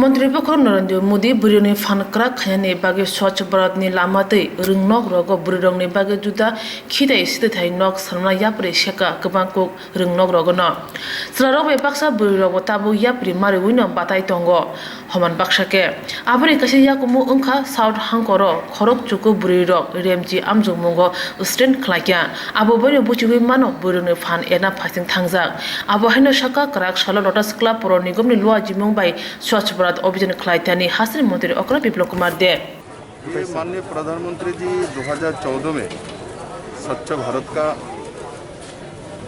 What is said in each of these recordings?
मंत्री पक्ष नरेंद्र मोदी बुरिनि फानक्रा खायानि बागे स्वच्छ भारत नि लामातै रोंनक रग बुरिरंनि बागे जुदा खिदाय सिथाय नक सालना याप्रे सेका गोबां कुक रोंनक रगन स्रारक बे बाक्सा बुरिरग ताबु याप्रि मारै उइनो बाताय तंगो हमान बाक्साके आबरि कासे याकुमु ओंखा साउथ हांकर खरक चुकु बुरिरग रेमजि आमजों मंगो स्टैंड खलाक्या आबो बयनो बुचिबै मानो बुरिनि फान एना फासिं थांजाक आबो हायनो साका क्राक सालो लोटस क्लब पर निगमनि लुआ जिमुं बाय स्वच्छ भारत अभियान खलाइतानी हासिल मंत्री अक्रा विप्लव कुमार दे। ये माननीय प्रधानमंत्री जी 2014 में स्वच्छ भारत का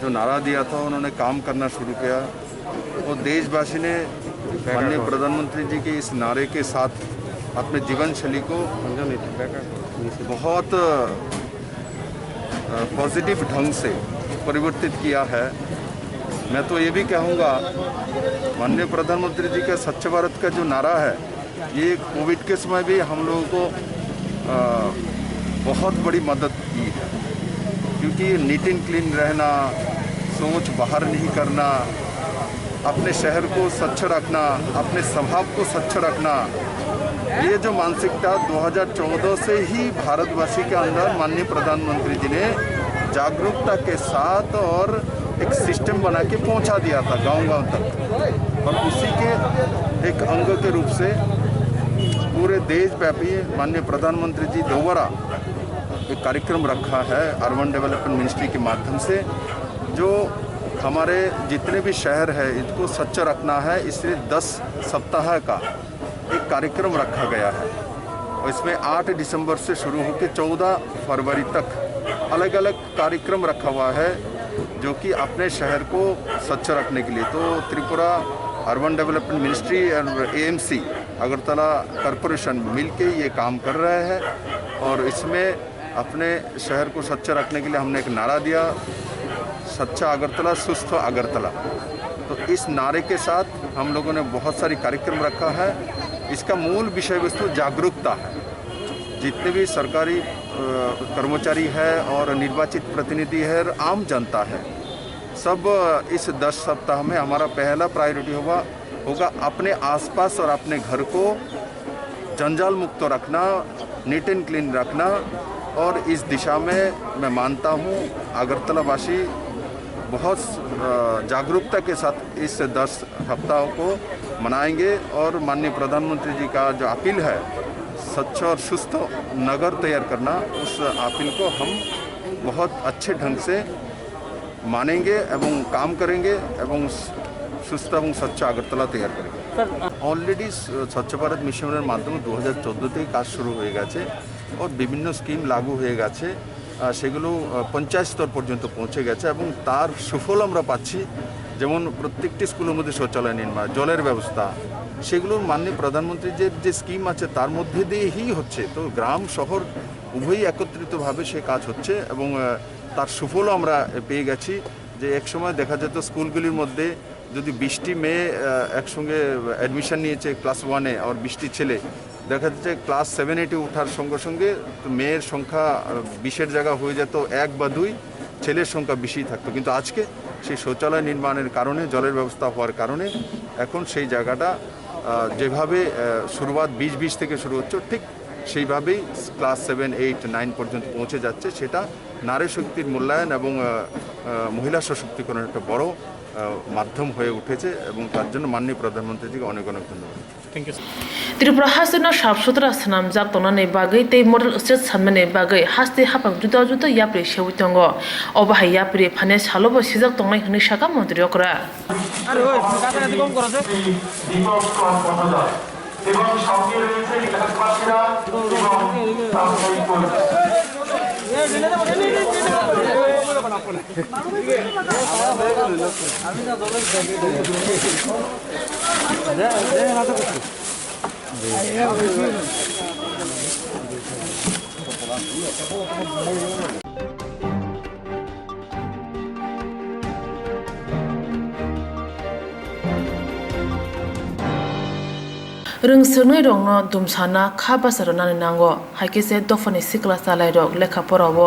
जो नारा दिया था उन्होंने काम करना शुरू किया और देशवासी ने माननीय प्रधानमंत्री जी के इस नारे के साथ अपने जीवन शैली को बहुत पॉजिटिव ढंग से परिवर्तित किया है। मैं तो ये भी कहूँगा माननीय प्रधानमंत्री जी का स्वच्छ भारत का जो नारा है ये कोविड के समय भी हम लोगों को बहुत बड़ी मदद की है, क्योंकि नीट एंड क्लीन रहना, सोच बाहर नहीं करना, अपने शहर को स्वच्छ रखना, अपने स्वभाव को स्वच्छ रखना, ये जो मानसिकता 2014 से ही भारतवासी के अंदर माननीय प्रधानमंत्री जी ने जागरूकता के साथ और एक सिस्टम बना के पहुंचा दिया था गांव-गांव तक, और उसी के एक अंग के रूप से पूरे देशव्यापी माननीय प्रधानमंत्री जी दोबारा एक कार्यक्रम रखा है अर्बन डेवलपमेंट मिनिस्ट्री के माध्यम से, जो हमारे जितने भी शहर है इसको स्वच्छ रखना है, इसलिए 10 सप्ताह का एक कार्यक्रम रखा गया है और इसमें 8 दिसंबर से शुरू होकर 14 फरवरी तक अलग अलग कार्यक्रम रखा हुआ है जो कि अपने शहर को स्वच्छ रखने के लिए। तो त्रिपुरा अर्बन डेवलपमेंट मिनिस्ट्री और एएमसी अगरतला कॉरपोरेशन मिलके ये काम कर रहे हैं और इसमें अपने शहर को स्वच्छ रखने के लिए हमने एक नारा दिया, स्वच्छ अगरतला सुस्थ अगरतला। तो इस नारे के साथ हम लोगों ने बहुत सारी कार्यक्रम रखा है। इसका मूल विषय वस्तु जागरूकता है। जितने भी सरकारी कर्मचारी है और निर्वाचित प्रतिनिधि है और आम जनता है, सब इस 10 सप्ताह में हमारा पहला प्रायोरिटी होगा अपने आसपास और अपने घर को जंजाल मुक्त रखना, नीट एंड क्लीन रखना। और इस दिशा में मैं मानता हूँ अगरतलावासी बहुत जागरूकता के साथ इस 10 सप्ताह को मनाएंगे और माननीय प्रधानमंत्री जी का जो अपील है स्वच्छ और सुस्थ नगर तैयार करना, उस अपील को हम बहुत अच्छे ढंग से मानेंगे एवं काम करेंगे एवं सुस्थ एवं स्वच्छ আগরতলা তৈরি করেंगे। অলরেডি স্বচ্ছ ভারত মিশনের মাধ্যমে 2014 থেকে কাজ শুরু হয়ে গেছে और বিভিন্ন স্কিম লাগু হয়ে গেছে, সেগুলো পঞ্চায়েত স্তর পর্যন্ত পৌঁছে গেছে এবং তার সুফল আমরা পাচ্ছি। যেমন প্রত্যেকটি স্কুলের মধ্যে শৌচালয় নির্মাণ, জলের ব্যবস্থা, সেগুলো মাননীয় প্রধানমন্ত্রীর যে স্কিম আছে তার মধ্যে দিয়েই হচ্ছে। তো গ্রাম শহর উভয়ই একত্রিতভাবে সে কাজ হচ্ছে এবং তার সুফলও আমরা পেয়ে গেছি। যে এক সময় দেখা যেত স্কুলগুলির মধ্যে যদি 20টি মেয়ে একসঙ্গে অ্যাডমিশন নিয়েছে ক্লাস 1-এ আর 20টি ছেলে, দেখা যাচ্ছে ক্লাস 7-8-এ ওঠার সঙ্গে সঙ্গে মেয়ের সংখ্যা 20-এর জায়গা হয়ে যেত 1 বা 2, ছেলের সংখ্যা বেশি থাকতো। কিন্তু আজকে সেই শৌচালয় নির্মাণের কারণে, জলের ব্যবস্থা হওয়ার কারণে এখন সেই জায়গাটা যেভাবে শুরুয়াত 20-20 থেকে শুরু হচ্ছে ঠিক সেইভাবেই ক্লাস 7, 8, 9 পর্যন্ত পৌঁছে যাচ্ছে। সেটা নারী শক্তির মূল্যায়ন এবং মহিলা সশক্তিকরণের একটা বড় মাধ্যম হয়ে উঠেছে এবং তার জন্য মাননীয় প্রধানমন্ত্রীজিকে অনেক অনেক ধন্যবাদ। Thank you. त्रिपुरा हासिनो साफ सुथरा सनाम जाप तोनानै बागै तै मडल स्टेट सानमानै बागै हास्ते हापाक जुदा जुदा याप्रि सेवि तंगो अबाहाय याप्रि फाने सालोबो सिजाक तंनाय हनै साका मन्त्रि अकरा আরে ওই কাটাকাটি কম করছে এবং সঙ্গে রয়েছে এলাকাবাসীরা এবং रोंसोनाय रंनो दुमसाना खा बासार नानै नांगो हाइकेसे दफानि सिक्ला सालाय रक लेखा परावो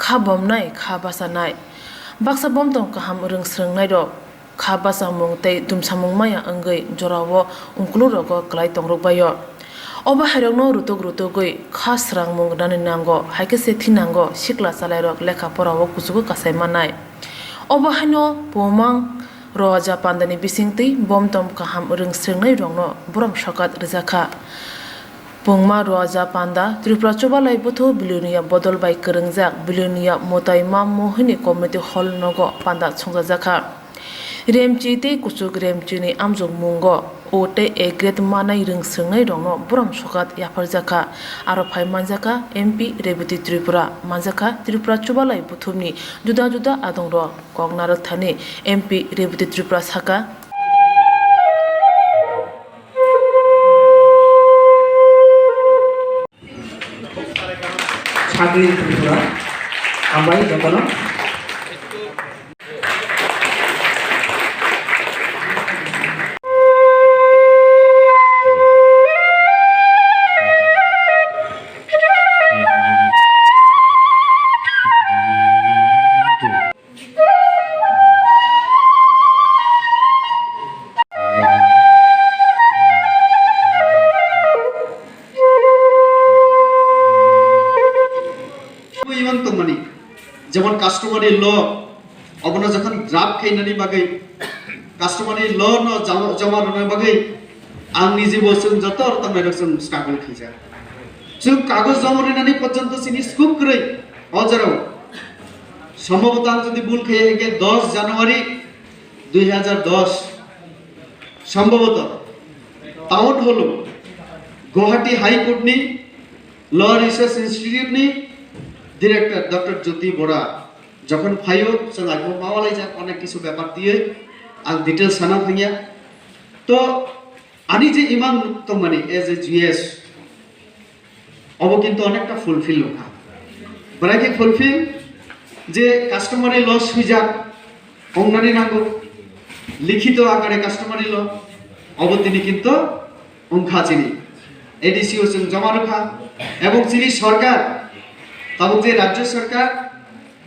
खा बमनाय खा बासानाय बाक्सा बमदं काहाम रोंस्रोंनाय रक kha basamung tei dumsamung maya angai jorawo ungkulu rogo klai tongrok bayo oba hairokno rutugui kha srangmung dani nango haike se thinango sikla chalairok lekha porao kusugo kasai manai oba haino pomang roja pandani bisingti bomtom kaham rungsringnai rongno borom shokat rizakha pungma roja panda tripura chobalai butho bilunia bodol bai krengjak bilunia motaima mohini community hall nogo panda chongjakha remchi te kusuk remchi ni amjok mungo ote a grade manai rungsringnai rongno borom shokat yafarjakha aro phai manjaka mp rebiti tripura manjaka tripura chobalai buthumni juda juda adongro kognarak thani mp rebiti tripura saka ছাগলির Tripura আমরাই যখন যেমন customary ল অবনা যখন draft খাইনানি বাগै customary ল ন জমা রনে বাগै आं निजे बसों जत तमने रसों स्ट्रागल खैजा जों कागज जमा रनानि पर्यन्त सिनि स्कुप करै हजाराव সম্ভবত आं যদি ভুল খাই গে 10 জানুয়ারি 2010 সম্ভবত টাউন হল গুয়াহাটি হাইকোর্ট नि ল রিসার্च ইনস্টিটিউট नि ডিরেক্টর ডক্টর জ্যোতি বড়া যখন ফাইও जों आगो मावालाय जा अनेक किछु ব্যাপার দিয়ে आं डिटेल साना फैया तो आनी जे इमान तो माने एज ए जीएस अब किन्तु अनेकटा फुलफिल होखा बराके फुलफिल जे कास्टमारि लस हुइजा अंगनानि नांगौ लिखित आकारे कास्टमारि ल अब तिनि किन्तु अंखा चिनि एडिसिओ जों जमा रखा एवं चिनि सरकार तब जे राज्य सरकार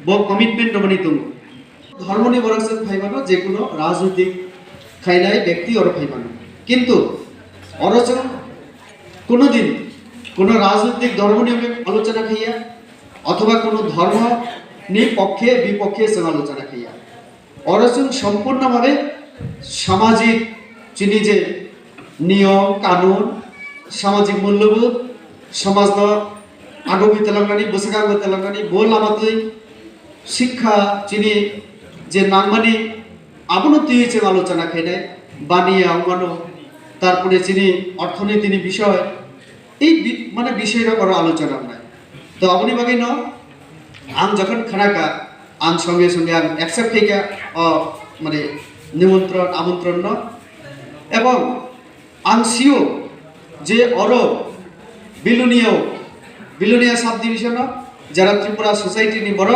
ब कमिटमेंट बनि दङ धर्मनि बरकजों फाइबानो जे कोनो राजनीतिक खाइनाय व्यक्ति और फाइबानो किन्तु अरजों कोनो दिन कोनो राजनीतिक धर्म निये आलोचना खाइया अथवा कोनो धर्म नि पक्षे विपक्षे जों आलोचना खाइया अरजों सम्पूर्ण भावे सामाजिक चिनि जे नियम कानून सामाजिक मूल्यबोध समाजनो आगोबि तेलंगानी बसगागो तेलंगानी बोल लामातै शिक्षा चिनि जे नांगमानि अवनति जों आलोचना खाइनाय बानिया अंगानो तारपरे चिनि अर्थनीतिनि विषय এই মানে বিষয়টা বড় আলোচনা নাই তো আপনি বাকি ন আং যখন খানাকা আং সঙ্গে সঙ্গে আং অ্যাকসেপ্ট থেকে মানে নিমন্ত্রণ আমন্ত্রণ ন এবং আং সিও যে অর বিলুনিয়া সাব ডিভিশন যারা ত্রিপুরা সোসাইটি নি বড়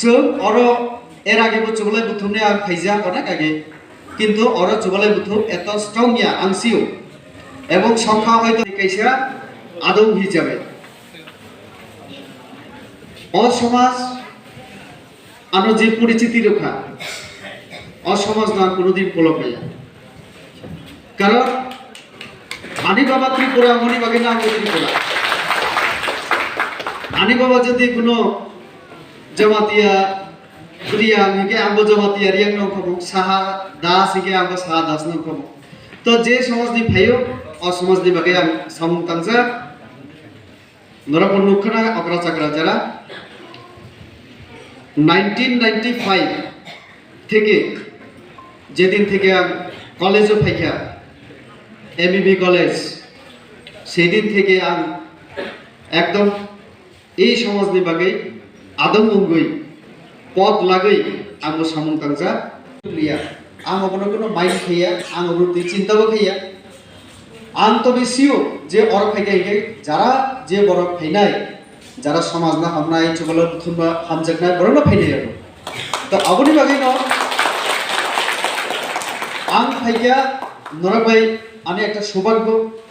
সো অর এর আগে চুগলাই বুথুমনে আং খাইজা অনেক আগে কিন্তু অর চুগলাই বুথুম এত স্ট্রং ইয়া আং সিও এবং সংখ্যা হয়তো কেসা আদৌ হিসাবে অসমাজ আনো যে পরিচিতি রক্ষা অসমাজ না কোনোদিন পলক নাই কারণ আনি বাবা ত্রিপুরা মনি বাগে না ত্রিপুরা আনি বাবা যদি কোনো জমাতিয়া ক্রিয়া নিকে আঙ্গো জমাতিয়া রিয়াং নখবো সাহা দাস হিকে আঙ্গো সাহা দাস নখবো তো যে সমাজনি ভাইও असमाजनि बागै आं सामुं तांजा नरपन नुखना अग्रा चाग्रा जारा 1995 থেকে যেদিন থেকে আं কলেজে ফাইকা এমবিবি কলেজ সেদিন থেকে আं একদম এই সমাজनि बागै आदम अंगै पद लागै आं सामुं तांजा लिया आं अपनो कोनो माइंड खैया आं अपनो चिंताबो खैया आं तो बेसियो जे और फाइगाइगे जारा जे बर फाइनाय जारा समाजना हामनाय चुगल बुथुमबा हामजगनाय बरना फाइनाय तो आबनि बागै न आं फाइगा नरबाय आनि একটা সৌভাগ্য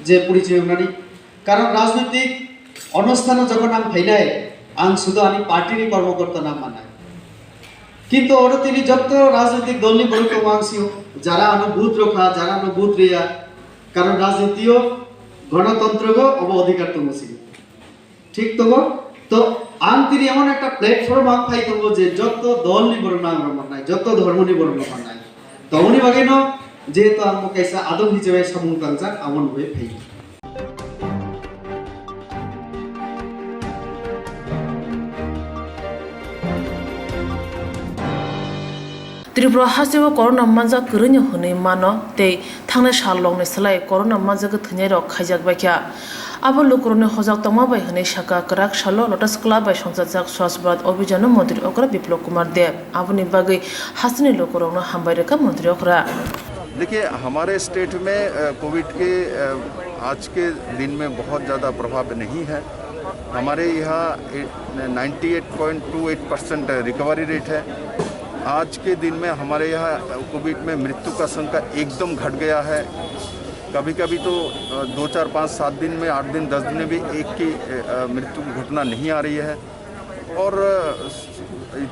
যে পরিচয় হনানি কারণ রাজনৈতিক অনুষ্ঠানে যখন আं ফাইনাय आं শুধু আনি পার্টির কর্মকর্তা নাম মানায় কিন্তু ওরা তিনি যত রাজনৈতিক দলনি বড় মাংসিও যারা বুথ রক্ষা যারা বুথ রেয়া কারণ রাজনীতিও গণতন্ত্র গো অব অধিকার তো মুসিল ঠিক তো তো আন তিনি এমন একটা প্ল্যাটফর্ম আং পাই তো যে যত দল নি বড় নাম রমন নাই যত ধর্ম নি বড় রমন নাই তো উনি বাগেনো যেহেতু আম কাইসা আদম হিসেবে সামুং তাংজাক আমন হয়ে ফাই त्रिपुरा हासिबो कोरोना मानजा करैनो हनै मानो ते थांनाय साल लंनि सलाय कोरोना मानजाखौ थैनाय रक खायजाक बायख्या आबो लुकरने हजाक तमा बाय हनै शाखा कराक सालो लोटस क्लाब बाय संसारजाक स्वास्थ्य भारत अभियान मंत्री अकरा बिप्लव कुमार देव आबोनि बागै हासिनि लुकरनो हामबाय रेखा मंत्री अकरा। देखिए हमारे स्टेट में कोविड के आज के दिन में बहुत ज़्यादा प्रभाव नहीं है। हमारे यहाँ 98.28% रिकवरी रेट है। आज के दिन में हमारे यहाँ कोविड में मृत्यु का संख्या एकदम घट गया है। कभी कभी तो 2, 4, 5, 7 दिन में 8 दिन 10 दिन में भी एक की मृत्यु की घटना नहीं आ रही है। और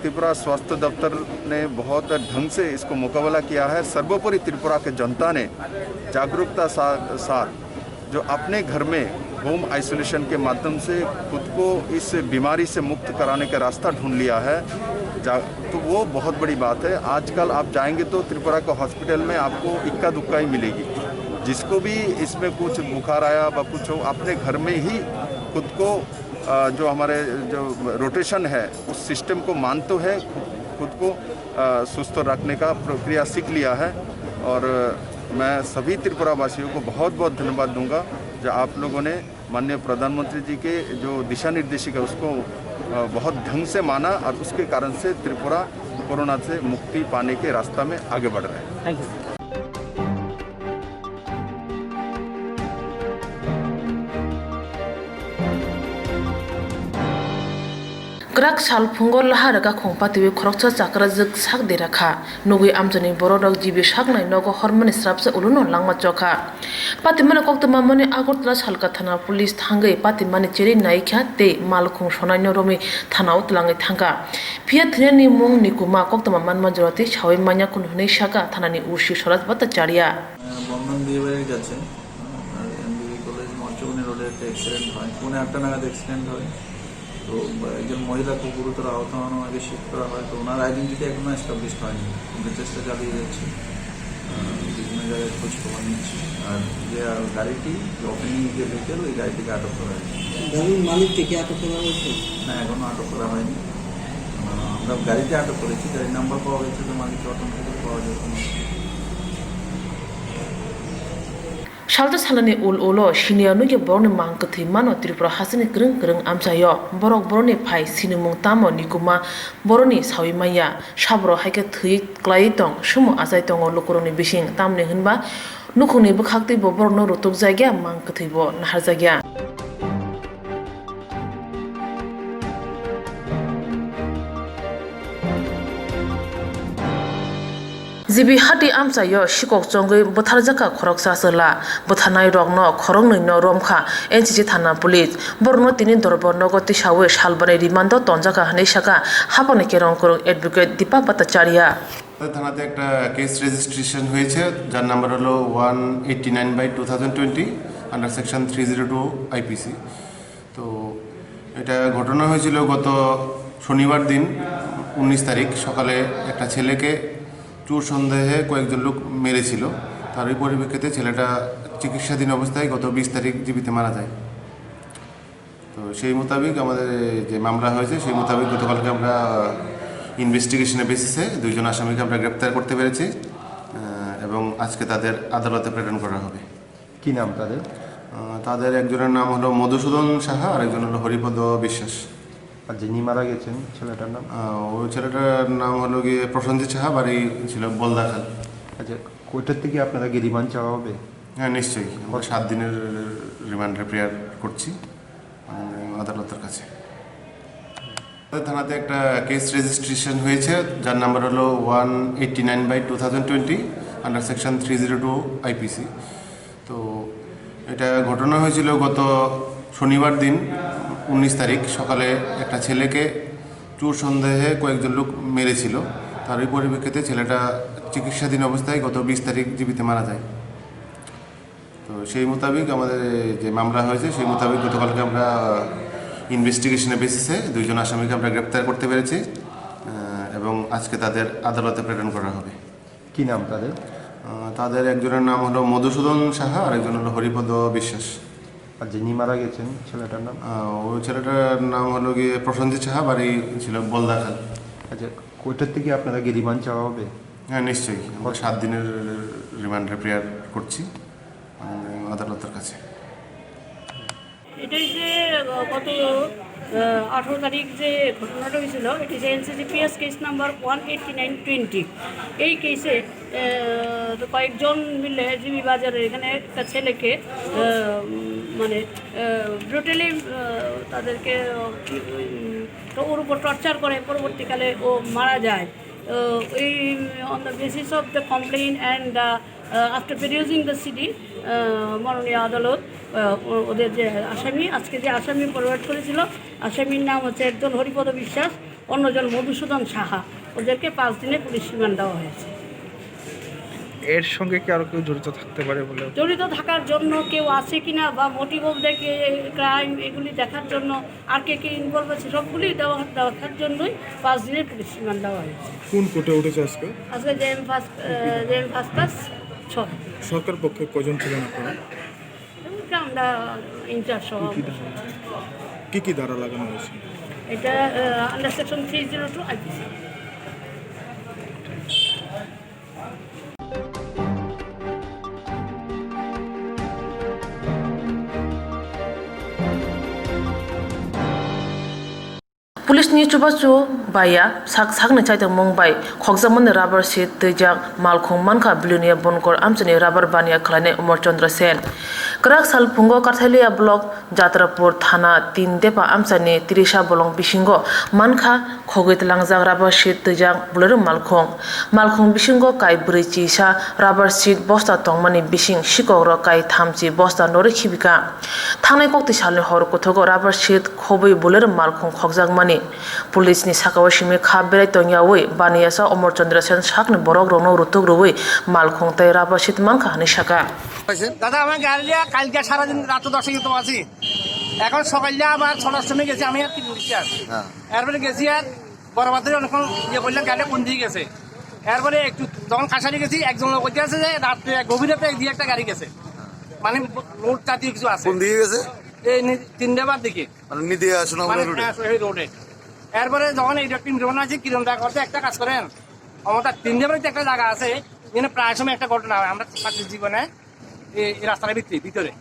त्रिपुरा स्वास्थ्य दफ्तर ने बहुत ढंग से इसको मुकाबला किया है। सर्वोपरि त्रिपुरा के जनता ने जागरूकता साथ जो अपने घर में होम आइसोलेशन के माध्यम से खुद को इस बीमारी से मुक्त कराने का रास्ता ढूंढ लिया है, तो वो बहुत बड़ी बात है। आजकल आप जाएंगे तो त्रिपुरा के हॉस्पिटल में आपको इक्का दुक्का ही मिलेगी। जिसको भी इसमें कुछ बुखार आया व कुछ हो, अपने घर में ही खुद को जो हमारे जो रोटेशन है उस सिस्टम को मानते है, खुद को सुस्त रखने का प्रक्रिया सीख लिया है। और मैं सभी त्रिपुरा वासियों को बहुत बहुत धन्यवाद दूंगा जो आप लोगों ने माननीय प्रधानमंत्री जी के जो दिशा निर्देशिका उसको बहुत ढंग से माना और उसके कारण से त्रिपुरा कोरोना से मुक्ति पाने के रास्ता में आगे बढ़ रहे हैं। Thank you. ग्राक साल फुंगो लाहारगा खोंपातिबे खरकसा चाकरा जग साक देराखा नगुइ आमजनी बरदक जिबि साकनाय नगो हरमानि स्राबसे उलुनो लांमा चखा पातिमाने कक्तमा माने आगरतला सालका थाना पुलिस थांगै पातिमाने चेरि नायख्या ते मालखुं सनायनो रमि थानाव तलाङै थांगा फिया थ्रेनि मुं निकुमा कक्तमा मानमा जरति सावै मान्या कुन हनै साका थानानि उर्सि सराज बत्ताचारिया বন্ধন দিয়ে বেড়ে গেছে আর এমবিবি কলেজ মঞ্চবনী রোডে একটা অ্যাক্সিডেন্ট হয় পৌনে 8টা নাগাদ অ্যাক্সিডেন্ট হয়। তো একজন মহিলা খুব গুরুতর আহত হন, ওনাকে শিফট করা হয়। তো ওনার আইডেন্টিটি এখনো এস্টাবলিশ হয়নি, কিন্তু চেষ্টা চালিয়ে যাচ্ছি, বিভিন্ন জায়গায় খোঁজ খবর নিচ্ছি। আর যে গাড়িটি ওপেনিং যে ভেহিকেল ওই গাড়িটিকে আটক করা হয়েছে। গাড়ির মালিককে কি আটক করা হয়েছে? না, এখনো আটক করা হয়নি। আমরা গাড়িতে আটক করেছি, গাড়ির নাম্বার পাওয়া গেছে, তো মালিককে অটোমেটিক্যালি পাওয়া যেত না। सालता सालानि उल उलो सिनियानु के बरनि मांगकथि मानो त्रिपुरा हासिनि ग्रं ग्रं आमसायो बरक बरनि फाइ सिनिमुं तामो निकुमा बरनि सावि माया साब्र हाइके थै क्लाइ दं सुमु आजाय दङ लुकुरनि बिसिं तामनि होनबा नुखुनि बखाक्ति बरनो रुतुक जायगा मांगकथि ब नाहार जायगा जिबि हाति आमसायो शिकक चंगै बोथारजाका खरकसा सला बोथानाय रगनो खरंनैनो रमखा एनसिसि थाना पुलिस बरनो तिनि दरबनगो तिसावे सालबानै रिमान्ड तंजाका हनै साका हापानि केरं करं एडभोकेट दीपा भट्टाचार्य থানাতে একটা কেস রেজিস্ট্রেশন হয়েছে যার নাম্বার হলো 189/2020 আন্ডার সেকশন 302 আইপিসি। তো এটা ঘটনা হয়েছিল গত শনিবার দিন 19 তারিখ সকালে একটা ছেলেকে চোর সন্দেহে কয়েকজন লোক মেরেছিল। তারই পরিপ্রেক্ষিতে ছেলেটা চিকিৎসাধীন অবস্থায় গত 20 তারিখ জীবিত মারা যায়। তো সেই মোতাবেক আমাদের যে মামলা হয়েছে সেই মোতাবেক গতকালকে আমরা ইনভেস্টিগেশনের বেসিসে 2 জন আসামিকে আমরা গ্রেপ্তার করতে পেরেছি এবং আজকে তাদের আদালতে প্রেরণ করা হবে। কি নাম তাদের? তাদের একজনের নাম হলো মধুসূদন সাহা আর একজন হলো হরিপদ বিশ্বাস। আর যিনি মারা গেছেন ছেলেটার নাম? ওই ছেলেটার নাম হলো গিয়ে প্রসেনজিৎ সাহা, বাড়ি ছিল বলদাখাল। আচ্ছা, কোর্টের থেকে আপনারা কি রিমান্ড চাওয়া হবে? হ্যাঁ নিশ্চয়ই, আমরা 7 দিনের রিমান্ডের প্রেয়ার করছি আদালতের কাছে। থানাতে একটা কেস রেজিস্ট্রেশন হয়েছে যার নাম্বার হলো 189/2020 আন্ডার সেকশন 302 আইপিসি। তো এটা ঘটনা হয়েছিল গত শনিবার দিন 19 তারিখ সকালে একটা ছেলেকে চোর সন্দেহে কয়েকজন লোক মেরেছিল। তারই পরিপ্রেক্ষিতে ছেলেটা চিকিৎসাধীন অবস্থায় গত 20 তারিখ জীবিত মারা যায়। তো সেই মোতাবেক আমাদের যে মামলা হয়েছে সেই মোতাবেক গতকালকে আমরা ইনভেস্টিগেশনের বেসিসে 2 জন আসামিকে আমরা গ্রেপ্তার করতে পেরেছি এবং আজকে তাদের আদালতে প্রেরণ করা হবে। কি নাম তাদের? তাদের একজনের নাম হলো মধুসূদন সাহা আর একজন হলো হরিপদ বিশ্বাস। আর যিনি মারা গেছেন ছেলেটার নাম? ওই ছেলেটার নাম হলো গিয়ে প্রসেনজিৎ সাহা, বাড়ি ছিল বলদাখাল। আচ্ছা, কোর্টের থেকে আপনারা কি রিমান্ড চাওয়া হবে? হ্যাঁ নিশ্চয়ই, আমরা 7 দিনের রিমান্ডের প্রেয়ার করছি আদালতের কাছে। এটাই যে গত 18 তারিখ যে ঘটনাটা হয়েছিল, এটি যে NCGPS কেস নাম্বার 18920। এই কেসে কয়েকজন মিলে জিবি বাজারের এখানে একটা ছেলেকে মানে ব্রুটালি তাদেরকে ওর উপর টর্চার করে, পরবর্তীকালে ও মারা যায়। এই on the basis of the complain and after producing the CD, মাননীয় আদালত ওদের যে আসামি, আজকে যে আসামি ফরওয়ার্ড করেছিল, আসামির নাম হচ্ছে একজন হরিপদ বিশ্বাস, অন্যজন মধুসূদন সাহা। ওদেরকে 5 দিনে পুলিশ রিমান্ড দেওয়া হয়েছে। এর সঙ্গে কি আরও কেউ জড়িত থাকতে পারে বলে? জড়িত থাকার জন্য কেউ আছে কিনা বা মোটিভ অফ দ্য ক্রাইম এগুলি দেখার জন্য আর কে ইনভলভ আছে সবগুলি দেখার জন্যই 5 দিনের পুলিশ রিমান্ড দেওয়া হয়েছে। কোন কোর্টে উঠেছে আজকে? আজকে জেএম ফার্স্ট ক্লাস 6। সরকার পক্ষে কজন ছিলেন আপনারা? আমরা ইনচার্জ সহ। কি কি ধারা লাগানো হয়েছে? এটা আন্ডার সেকশন 302 IPC। पुलिस नि चुबाचु बाया sakni chaitang mongbai khokjamon rubber sheet tejak malkhung manka bilunia bonkor amchani rubber bania khlane Umar Chandra Sen krak sal pungo Karthalia block Jatrapur thana 3 depa amchani Tirisha bolong bisingo manka khogit langjak rubber sheet tejak bulur malkhung bisingo kai brichi sa rubber sheet bosta tongmani bising sikogro kai thamchi bosta nore khibika thangnai kokti salni hor kothogo rubber sheet khobui bulur malkhung khogjak mani police नि साकाव सिमे खाबेरै तंयावै बानियासा अमर चंद्र सेन साकनि बरक रंनो रुतुक रुबै मालखं तै राबासित मानखा हानि साका দাদা আমার গাড়ি লিয়া কালকে সারাদিন রাত 10 তো আছি, এখন সকালে আবার 6টার সময় গেছি আমি আর কি বলছি আর এরপরে গেছি আর বড়বাজারে অনেকক্ষণ ইয়ে করলাম, গাড়ি কোন দিকে গেছে। এরপরে একটু যখন কাছারি গেছি একজন লোক বলতে আছে যে রাত্রে গভীর রাতে দিয়ে একটা গাড়ি গেছে, মানে রোড জাতীয় কিছু আছে। কোন দিকে গেছে? এই 3 দেবার দিকে, মানে নিতে আসুন আমরা রোডে। এরপরে যখন এই একটা ইনফরমেশন আছে কিরম দেখা করতে একটা কাজ করেন, আমাদের 3 দেবারে একটা জায়গা আছে যেখানে প্রায় সময় একটা ঘটনা হয় আমরা জীবনে এই রাস্তার ভিতরে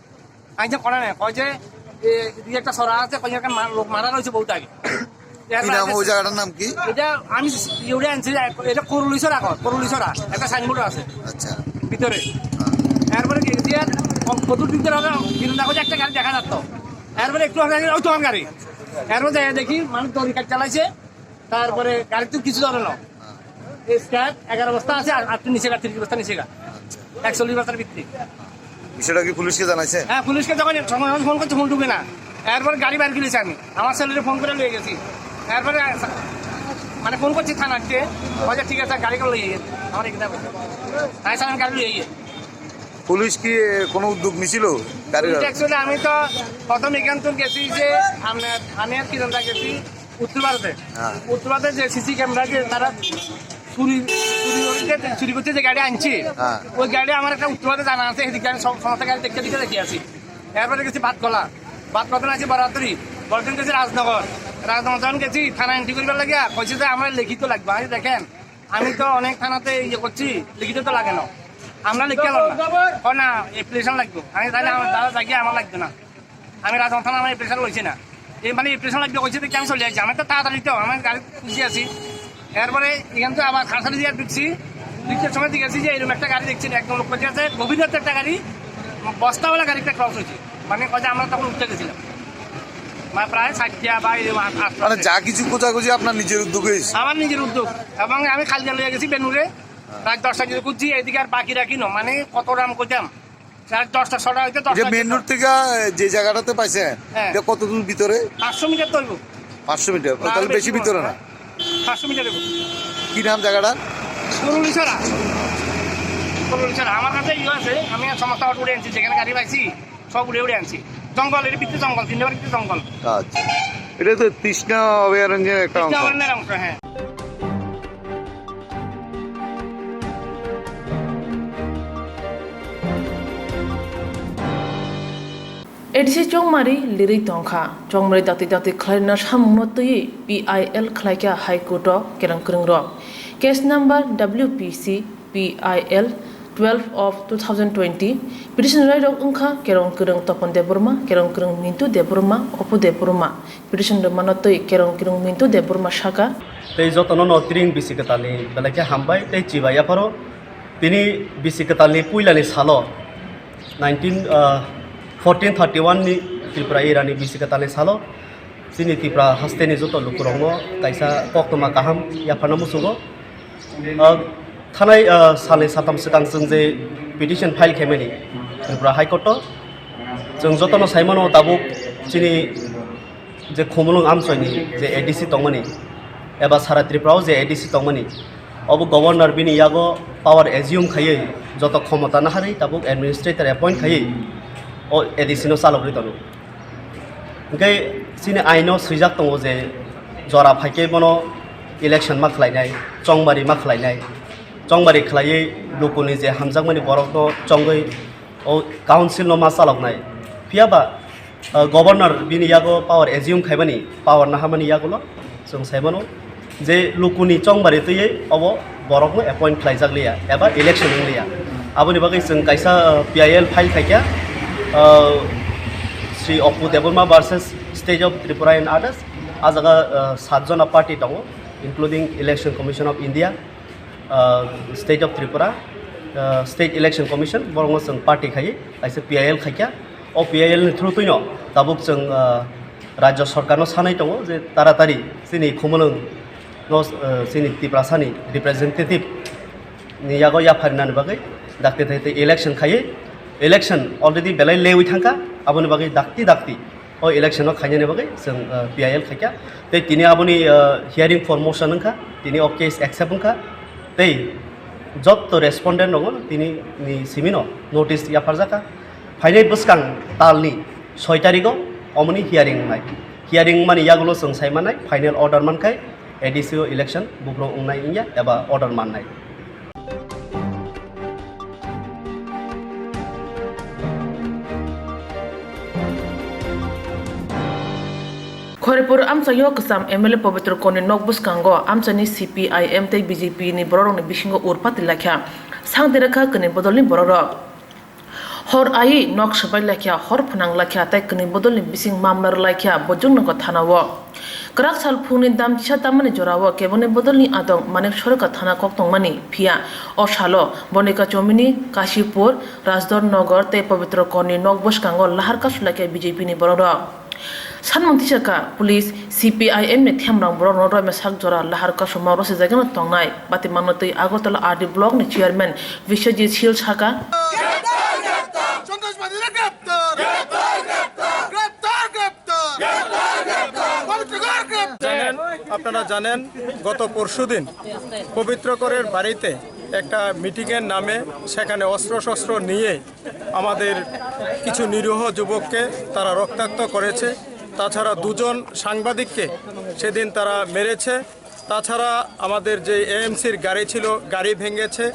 আমি যে করে না কয় যে একটা সরা আছে, কয় একটা লোক মারা রয়েছে বহুত আগে। ওই জায়গাটার নাম কি? এটা আমি ইউরিয়া আনছি, এটা করুলিছড়া একটা সাইনবোর্ড আছে আচ্ছা ভিতরে। এরপরে গেছি আর কত ভিতরে হবে কিরম দেখা একটা গাড়ি দেখা যাত, এরপরে একটু ওই তোমার গাড়ি। এরপর দেখি মানুষ দড়ি কাট চালাইছে, তারপরে গাড়ি তো কিছু ধরে না, 11 বস্তা আছে আর 8 নিচে 30 বস্তা নিচে 41 বস্তার ভিত্তি। বিষয়টা কি পুলিশকে জানাইছে? হ্যাঁ, পুলিশকে যখন ফোন করছে ফোন ঢুকে না, এরপরে গাড়ি বার করেছি আমি আমার ছেলেকে ফোন করে লিয়ে গেছি। এরপরে মানে ফোন করছি থানাকে, বলছে ঠিক আছে গাড়ি করে লিয়ে গেছে আমার এখানে আমি গাড়ি লিয়ে গিয়ে। পুলিশ কি কোনো উদ্যোগ নিছিল? অ্যাকচুয়ালি আমি তো প্রথম এখান থেকে গেছি যে আমি আর কি জানতে গেছি উত্তর ভারতে যে সিসি ক্যামেরা যে তারা চুরি করতে যে গাড়ি আনছি ওই গাড়ি আমার একটা উত্তর ভারতে জানা আছে, এদিকে আমি সমস্ত গাড়ি দেখে আছি। এরপরে গেছি বাতকলা আছি বরাতরি গেছি রাজনগর যখন গেছি থানা এন্ট্রি করবার লাগিয়া কইছে যে আমার লিখিত লাগবে। আমি দেখেন আমি তো অনেক থানাতে ইয়ে করছি, লিখিত তো লাগে না, আমরা লিখে না এপ্লিকেশন লাগবে। আমি তাহলে আমার দাদা জাগিয়ে আমার লাগবে না, আমি রাজন থানা আমার এপ্লিকেশন লইছি না, এই মানে এপ্লিকেশন লাগবে কইছে দেখি আমি চলে যাচ্ছি। আমি তো তাড়াতাড়ি তো আমার গাড়ি খুঁজে আছি। এরপরে এখান থেকে আবার খাসারি দিয়ে ঢুকছি, ঢুকতে সময় দেখেছি যে এরকম একটা গাড়ি দেখছি একদম লোক করতে আছে গভীর রাতে একটা গাড়ি বস্তাওয়ালা গাড়িটা ক্রস হয়েছে, মানে কয়ে আমরা তখন উঠতে গেছিলাম মানে প্রায় 60টা বা মানে যা কিছু খোঁজাখুঁজি আপনার নিজের উদ্যোগে? আমার নিজের উদ্যোগ, এবং আমি খালগা লইয়া গেছি বেনুরে রাত 10টা যদি খুঁজছি, এদিকে আর বাকি রাখি না, মানে কত দাম করতাম রাত 10টা 6টা হইতে 10টা। মেনুর থেকে যে জায়গাটাতে পাইছেন কত দূর ভিতরে? 500 মিটার তো 500 মিটার, তাহলে বেশি ভিতরে না? 500 মিটার। কি নাম জায়গাটা? করুলিছড়া আমার কাছে ইয়ে আছে, আমি সমস্ত উড়ে আনছি, যেখানে গাড়ি পাইছি সব উড়ে আনছি। জঙ্গল, এর ভিত্তি জঙ্গল, 3 নম্বর ভিত্তি জঙ্গল। আচ্ছা, এটা তো তৃষ্ণা অভয়ারণ্যের একটা অংশ। অংশ, হ্যাঁ। এডিসি চংমারি লিরি তংখা চংমারি দাতি দাতি খাইনা সামুনো তৈ PIL খাইকা হাইকোর্ট কেরাং kreng ro case number WPC PIL 12 of 2020 petition right of উংখা কেরং kreng তপন দেববর্মা কেরং kreng মিন্টু দেববর্মা অপু দেববর্মা পিটিশন রমানো তৈ কেরং kreng মিন্টু দেববর্মা শাখা tei jotono no tring bisikatali belake hambai tei chibaya paro tini bisikatali puilani salo 1431 ni Tripura irani bisikatali salo sini Tripura hasteni joto lukurongo kaisa koktoma kaham yapana musugo thanai sale satam sikang jeng je petition file khemeni Tripura High Court jeng jotono saimano tabuk sini je khomulung amsoini je ADC tongmani एबा सारा त्रिपुराव जे ADC तंगमनि अब governor बिनि यागो power एजिउम खायै जत क्षमता नाहारै Tabuk administrator appoint खायै ओ एडिसिनो सालग्रि तनु ओंखाय सिनि आइनो सुइजाक दङ जे जरा फाइके बनो इलेक्शन मा खलायनाय चंबारि मा खलायनाय चंबारि खलायै लोकनि जे हामजाकमनि बरकनो चंगै ओ काउन्सिल नो मा सालगनाय फियाबा गवर्नर बिनि यागो पावर एजिउम खायबानि पावर नाहामानि यागोलो जों साइबानो जे लुकुनि चंबारि तयै अब बरकनो अपॉइंट खालायजागलिया एबा इलेक्शन लिया आबोनि बागै जों कायसा PIL फाइल खायखा Shri Apu Debbarma versus state of Tripura and others आजागा 7 जना पार्टी दङ including election commission of India state of Tripura state election commission बरंगो जों पार्टी खायै कायसा PIL खायखा ओ PIL नि थ्रु तैनो दाबुक जों राज्य सरकार सानै दङ जे तारातारि जोंनि खमलुं जोंनि त्रिपुरा सानि रिप्रेजेन्टेटिभ नियागो याफारिनानि बागै दाक्ति दाक्ति इलेक्शन खायै इलेक्शन अलरेडि बेलाय लेवै थांखा आबोनि बागै दाक्ति दाक्ति ओ इलेक्शनाव खायनायनि बागै जों PIL खायखा तै तिनि आबोनि हियारिं फर मोशन होनखा तिनि अफ केस एक्सेप्ट होनखा तै जत रेस्पन्डेन्ट दङ तिनि नि सिमिनो नोटिस याफारजाखा फाइनाल बसकां तालनि 6 तारिखआव अमनि हियारिं मानि यागुलो जों सायमानाय फाइनल अर्डार मानखाय एडिसिओ इलेक्शन बुब्रो उंनाय इया एबा अर्डार माननाय खरेपुर आमचायो कसम MLA पवित्र कोनि नकबुस कांगो आमचानि CPIM तै BJP नि बररंनि बिसिंगो उरपाति लाख्या सांदेरखा कनि बदलनि बररक हर आई नक सबाय लाख्या हर फनांग लाख्या तै कनि बदलनि बिसिं मामलार लाख्या बजुंनक थानावो क्राक साल फुंनि दाम थिसा दामनि जरावो केबने बदलनि आदं माने सरका थाना कक्तंमानि फिया असालो बनेका चमिनि काशीपुर राजदर नगर तै पवित्र कोनि नकबुस कांगो लाहार कासुलाख्या BJP नि बररक सानमंथिसाका पुलिस CPIM ने थेमरां बरन रमे साक जरा लाहार कासुमा रसे जायगानो तंनाय बाति मानतै आगरतला RD ब्लॉक नि चेयरमैन विश्वजीत शील साका আপনারা জানেন গত পরশুদিন পবিত্রকরের বাড়িতে একটা মিটিংয়ের নামে সেখানে অস্ত্র নিয়ে আমাদের কিছু নিরীহ যুবককে তারা রক্তাক্ত করেছে। তাছাড়া দুজন সাংবাদিককে সেদিন তারা মেরেছে। তাছাড়া আমাদের যে AMCর গাড়ি ছিল গাড়ি ভেঙেছে।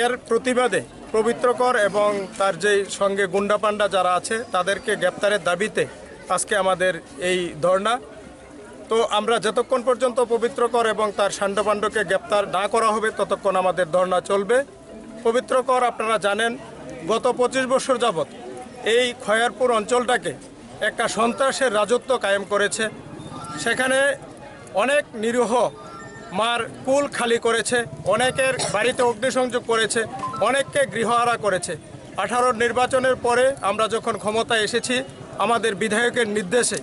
এর প্রতিবাদে পবিত্রকর এবং তার যে সঙ্গে গুন্ডাপান্ডা যারা আছে তাদেরকে গ্রেপ্তারের দাবিতে আজকে আমাদের এই ধর্ণা। তো আমরা যতক্ষণ পর্যন্ত পবিত্রকর এবং তার সান্ডপাণ্ডকে গ্রেপ্তার না করা হবে ততক্ষণ আমাদের ধর্ণা চলবে। পবিত্রকর আপনারা জানেন গত 25 বছর যাবৎ এই খয়ারপুর অঞ্চলটাকে একটা সন্ত্রাসের রাজত্ব কায়েম করেছে। সেখানে অনেক নিরীহ মার কুল খালি করেছে, অনেকের বাড়িতে অগ্নিসংযোগ করেছে, অনেককে গৃহহারা করেছে। 18 নির্বাচনের পরে আমরা যখন ক্ষমতায় এসেছি আমাদের বিধায়কের নির্দেশে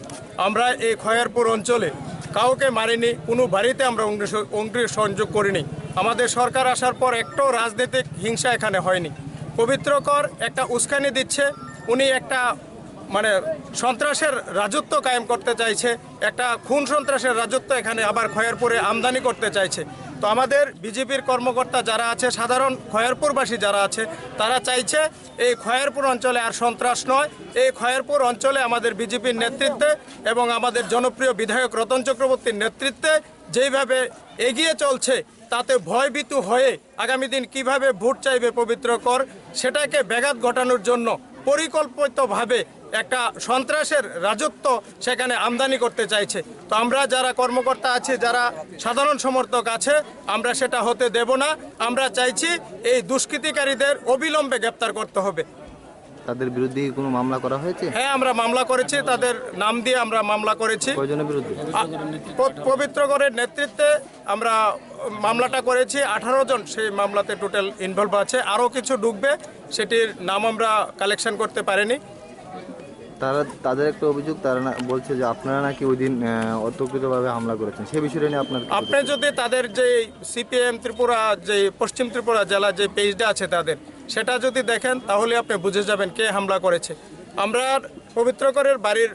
আমরা এই খয়ারপুর অঞ্চলে কাউকে মারিনি, কোনো বাড়িতে আমরা অগ্নিসংযোগ করিনি। আমাদের সরকার আসার পর একটাও রাজনৈতিক হিংসা এখানে হয়নি। পবিত্রকর একটা উস্কানি দিচ্ছে, উনি একটা মানে সন্ত্রাসের রাজত্ব কায়েম করতে চাইছে, একটা খুন সন্ত্রাসের রাজত্ব এখানে আবার খয়েরপুরে আমদানি করতে চাইছে। তো আমাদের বিজেপির কর্মকর্তা যারা আছে, সাধারণ খয়েরপুরবাসী যারা আছে, তারা চাইছে এই খয়েরপুর অঞ্চলে আর সন্ত্রাস নয়, এই খয়েরপুর অঞ্চলে আমাদের বিজেপির নেতৃত্বে এবং আমাদের জনপ্রিয় বিধায়ক রতন চক্রবর্তীর নেতৃত্বে যেইভাবে এগিয়ে চলছে, তাতে ভয়ভীতু হয়ে আগামী দিন কিভাবে ভোট চাইবে পবিত্র কর, সেটাকে ব্যাঘাত ঘটানোর জন্য পরিকল্পিতভাবে একটা সন্ত্রাসের রাজত্ব সেখানে আমদানি করতে চাইছে। তো আমরা যারা কর্মকর্তা আছে, যারা সাধারণ সমর্থক আছে, আমরা সেটা হতে দেব না। আমরা চাইছি এই দুষ্কৃতিকারীদের অবিলম্বে গ্রেপ্তার করতে হবে। তাদের বিরুদ্ধে কোনো মামলা করা হয়েছে? হ্যাঁ, আমরা মামলা করেছি, তাদের নাম দিয়ে আমরা মামলা করেছি। কয়জনের বিরুদ্ধে? পবিত্রগড়ের নেতৃত্বে আমরা মামলাটা করেছি, 18 জন সেই মামলাতে টোটাল ইনভলভ আছে। আরও কিছু ঢুকবে, সেটির নাম আমরা কালেকশন করতে পারিনি। তাদের একটা অভিযোগ, তারা বলছে যে আপনারা নাকি ওই দিন অতর্কিতভাবে হামলা করেছেন, সে বিষয়ে নিয়ে আপনি যদি তাদের যে সিপিএম ত্রিপুরা, যে পশ্চিম ত্রিপুরা জেলা যে পেজটা আছে তাদের, সেটা যদি দেখেন তাহলে আপনি বুঝে যাবেন কে হামলা করেছে। আমরা পবিত্রগড়ের বাড়ির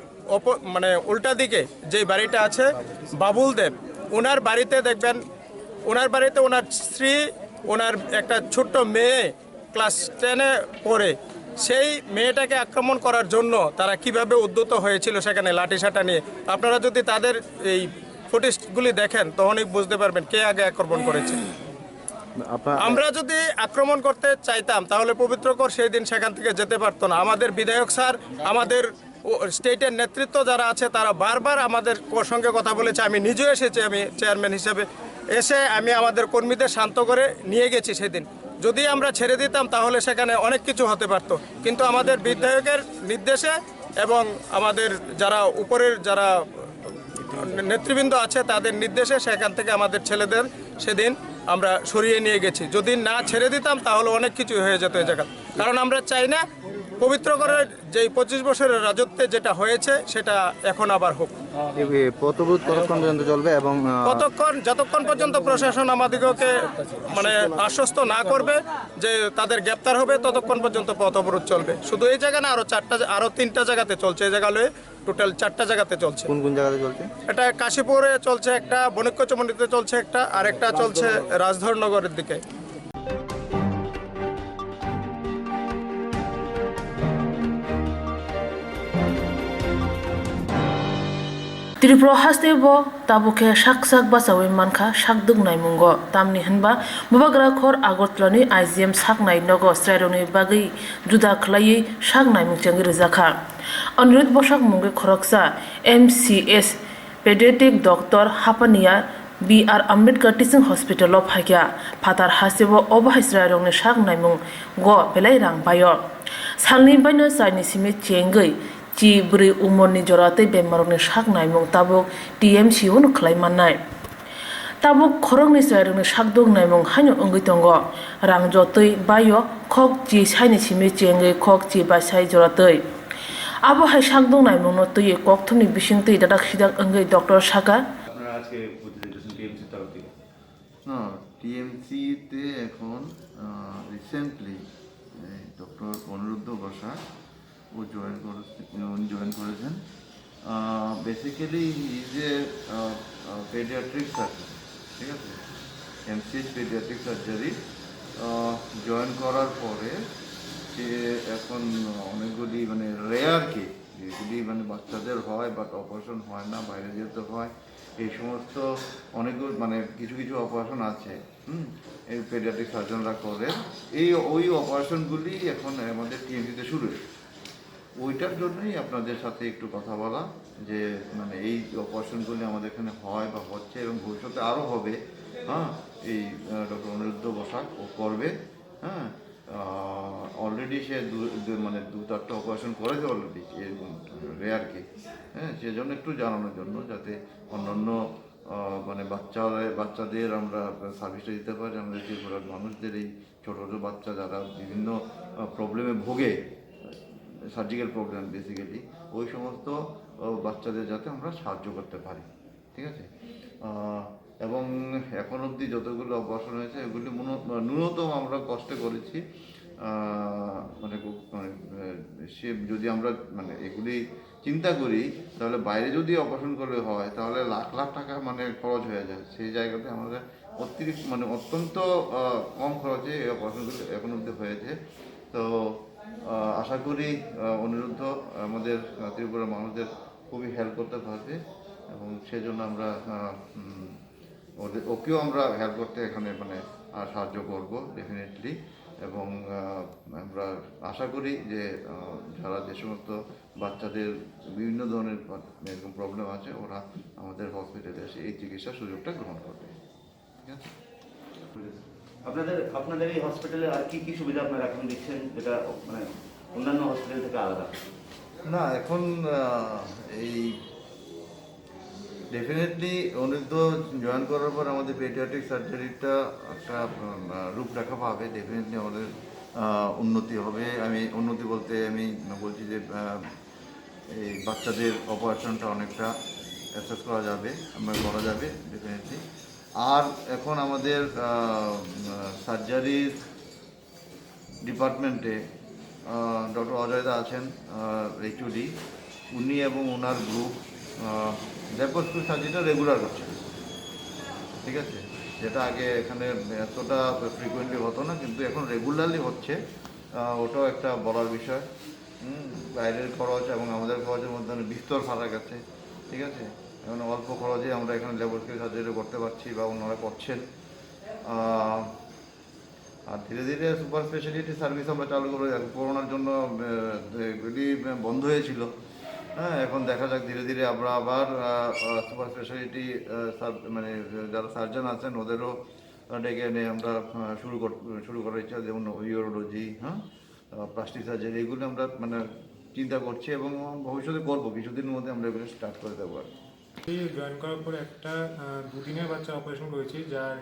মানে উল্টা দিকে যে বাড়িটা আছে বাবুল দেব, ওনার বাড়িতে দেখবেন, ওনার বাড়িতে ওনার স্ত্রী, ওনার একটা ছোট্ট মেয়ে ক্লাস 10-এ পড়ে, সেই মেয়েটাকে আক্রমণ করার জন্য তারা কিভাবে উদ্যত হয়েছিল সেখানে লাঠিসাটা নিয়ে। আপনারা যদি তাদের এই ফুটেজগুলি দেখেন তখনই বুঝতে পারবেন কে আগে আক্রমণ করেছে। আমরা যদি আক্রমণ করতে চাইতাম তাহলে পবিত্রগড় সেই দিন সেখান থেকে যেতে পারতো না। আমাদের বিধায়ক স্যার, আমাদের স্টেটের নেতৃত্ব যারা আছে, তারা বারবার আমাদের সঙ্গে কথা বলেছে। আমি নিজেও এসেছি, আমি চেয়ারম্যান হিসেবে এসে আমি আমাদের কর্মীদের শান্ত করে নিয়ে গেছি সেদিন। যদি আমরা ছেড়ে দিতাম তাহলে সেখানে অনেক কিছু হতে পারতো, কিন্তু আমাদের বিধায়কের নির্দেশে এবং আমাদের যারা উপরের যারা নেতৃবৃন্দ আছে তাদের নির্দেশে সেখান থেকে আমাদের ছেলেদের সেদিন আমরা সরিয়ে নিয়ে গেছি। যদি না ছেড়ে দিতাম তাহলে অনেক কিছু হয়ে যেত এই জায়গা। কারণ আমরা চাই না পবিত্রগড়ের যে 25 বছরের রাজত্বে যেটা হয়েছে সেটা এখন আবার হোক। পথবরোধ কতক্ষণ পর্যন্ত চলবে এবং যতক্ষণ পর্যন্ত প্রশাসন আমাদেরকে মানে আশ্বস্ত না করবে যে তাদের গ্রেপ্তার হবে, ততক্ষণ পর্যন্ত পথ অবরোধ চলবে। শুধু এই জায়গা না, আরো 3টা জায়গাতে চলছে। এই জায়গা লয়ে টোটাল 4টা জায়গাতে চলছে। কোন কোন জায়গাতে চলছে? এটা কাশীপুরে চলছে একটা, বণিক্যচমনিতে চলছে একটা, আর একটা চলছে রাজধরনগরের দিকে। ত্রিপুরা হাসতে তাবুকে শাক বাসাওয়ে মানখা শাক দুগনাই মুঙ্গ তামনি হনবা বুবাগ্রা খর আগরতলানি আইজিএম শাকনাই নগ স্রাইরনি বাগै जुदा खलायै शाकनाय मुंगचंगि रिजाखा अनुरोध बसाक मुंगे खरकसा MCS पेडियाट्रिक डॉक्टर हापानिया BR Ambedkar टीचिंग हॉस्पिटल फाइया फातार हासेबो अबहायस्रायरंनि शाकनाय मुं ग बेलाय रां बायो सांनि बायनो साइनि सिमे चेंगै ची ब्रै उमरनि जराते बेमारनि शाकनाय मुं ताबुक TMC उन खलाय माननाय ताबुक खरंनि साइरंनि शाकदुंनाय मुं हायनो अंगै दंग रां जतै बायो खक ची साइनि सिमे चेंगै खक ची बासाय जरातै आबहाय शाकदुंनाय मुं नतै कक्थनि बिसिंतै दादाक सिदाक अंगै डॉक्टर शाका না টিএমসি তে এখন রিসেন্টলি ডক্টর অনিরুদ্ধ বসাক ও জয়েন করেছেন। Basically is a paediatric surgeon, ঠিক আছে, এমসিএস পেডিয়াট্রিক সার্জারি জয়েন করার পরে সে এখন অনেকগুলি মানে রেয়ার কেস যেগুলি মানে বাচ্চাদের হয় বাট অপারেশন হয় না, বাইরে যেতে হয়, এই সমস্ত অনেকগুলো মানে কিছু কিছু অপারেশন আছে এই পেডিয়াট্রিক সার্জনরা করে। ওই অপারেশনগুলি এখন আমাদের টিএমসিতে শুরু হয়েছে। ওইটার জন্যই আপনাদের সাথে একটু কথা বলা যে মানে এই অপারেশনগুলি আমাদের এখানে হয় বা হচ্ছে এবং ভবিষ্যতে আরও হবে। এই ডক্টর অনিরুদ্ধ বসাক ও করবে। অলরেডি সে মানে 2-4টা অপারেশন করেছে অলরেডি রেয়ারকে। সেজন্য একটু জানানোর জন্য যাতে অন্যান্য মানে বাচ্চাদের আমরা সার্ভিসটা দিতে পারি। আমাদের ত্রিপুরার মানুষদের এই ছোটো ছোটো বাচ্চা যারা বিভিন্ন প্রবলেমে ভোগে, সার্জিক্যাল প্রবলেম বেসিক্যালি, ওই সমস্ত বাচ্চাদের যাতে আমরা সাহায্য করতে পারি, ঠিক আছে। এবং এখন অবধি যতগুলো অপারেশন হয়েছে এগুলি ন্যূনতম আমরা কষ্টে করেছি মানে সে যদি আমরা মানে এগুলি চিন্তা করি তাহলে বাইরে যদি অপারেশন করলে হয় তাহলে লাখ লাখ টাকা মানে খরচ হয়ে যায়। সেই জায়গাতে আমাদের অতিরিক্ত মানে অত্যন্ত কম খরচে এই অপারেশনগুলো এখন অবধি হয়েছে। তো আশা করি অনিরুদ্ধ আমাদের ত্রিপুরার মানুষদের খুবই হেল্প করতে পারবে এবং সেজন্য আমরা ওকেও আমরা হেল্প করতে এখানে মানে সাহায্য করব ডেফিনেটলি। এবং আমরা আশা করি যে যারা যে সমস্ত বাচ্চাদের বিভিন্ন ধরনের এরকম প্রবলেম আছে ওরা আমাদের হসপিটালে এসে এই চিকিৎসার সুযোগটা গ্রহণ করবে। ঠিক আছে। আপনাদের এই হসপিটালে আর কি কি সুবিধা আপনারা এখন দিচ্ছেন যেটা মানে অন্যান্য হসপিটাল থেকে আলাদা? না এখন এই ডেফিনেটলি অনিরুদ্ধ জয়েন করার পর আমাদের পেডিয়াট্রিক সার্জারিটা একটা রূপরেখা পাবে। ডেফিনেটলি আমাদের উন্নতি হবে। আমি উন্নতি বলতে আমি বলছি যে এই বাচ্চাদের অপারেশনটা অনেকটা অ্যাসেস করা যাবে, করা যাবে ডেফিনেটলি। আর এখন আমাদের সার্জারি ডিপার্টমেন্টে ডক্টর অজয়দা আছেন এইচওডি, উনি এবং ওনার গ্রুপ ল্যাপারোস্কোপি সার্জারিটা রেগুলার করছেন। ঠিক আছে, যেটা আগে এখানে এতটা ফ্রিকুয়েন্টলি হতো না, কিন্তু এখন রেগুলারলি হচ্ছে। ওটাও একটা বলার বিষয়। বাইরের খরচ এবং আমাদের খরচের মধ্যে বিস্তর ফারাক আছে। ঠিক আছে, এখন অল্প খরচে আমরা এখানে ল্যাপারোস্কোপি সার্জারি করতে পারছি বা ওনারা করছেন। আর ধীরে ধীরে সুপার স্পেশালিটি সার্ভিস আমরা চালু করে করোনার জন্য এগুলি বন্ধ হয়েছিল। হ্যাঁ, এখন দেখা যাক ধীরে ধীরে আমরা আবার সুপার স্পেশালিটি মানে যারা সার্জন আছেন ওদেরও ডেকে এনে আমরা শুরু করার ইচ্ছা, যেমন ইউরোলজি, প্লাস্টিক সার্জারি, এগুলো আমরা মানে চিন্তা করছি এবং ভবিষ্যতে করবো। কিছুদিনের মধ্যে আমরা এগুলো স্টার্ট করে দেবো। আর জয়েন করার পর একটা 2 দিনের বাচ্চা অপারেশন করেছি যার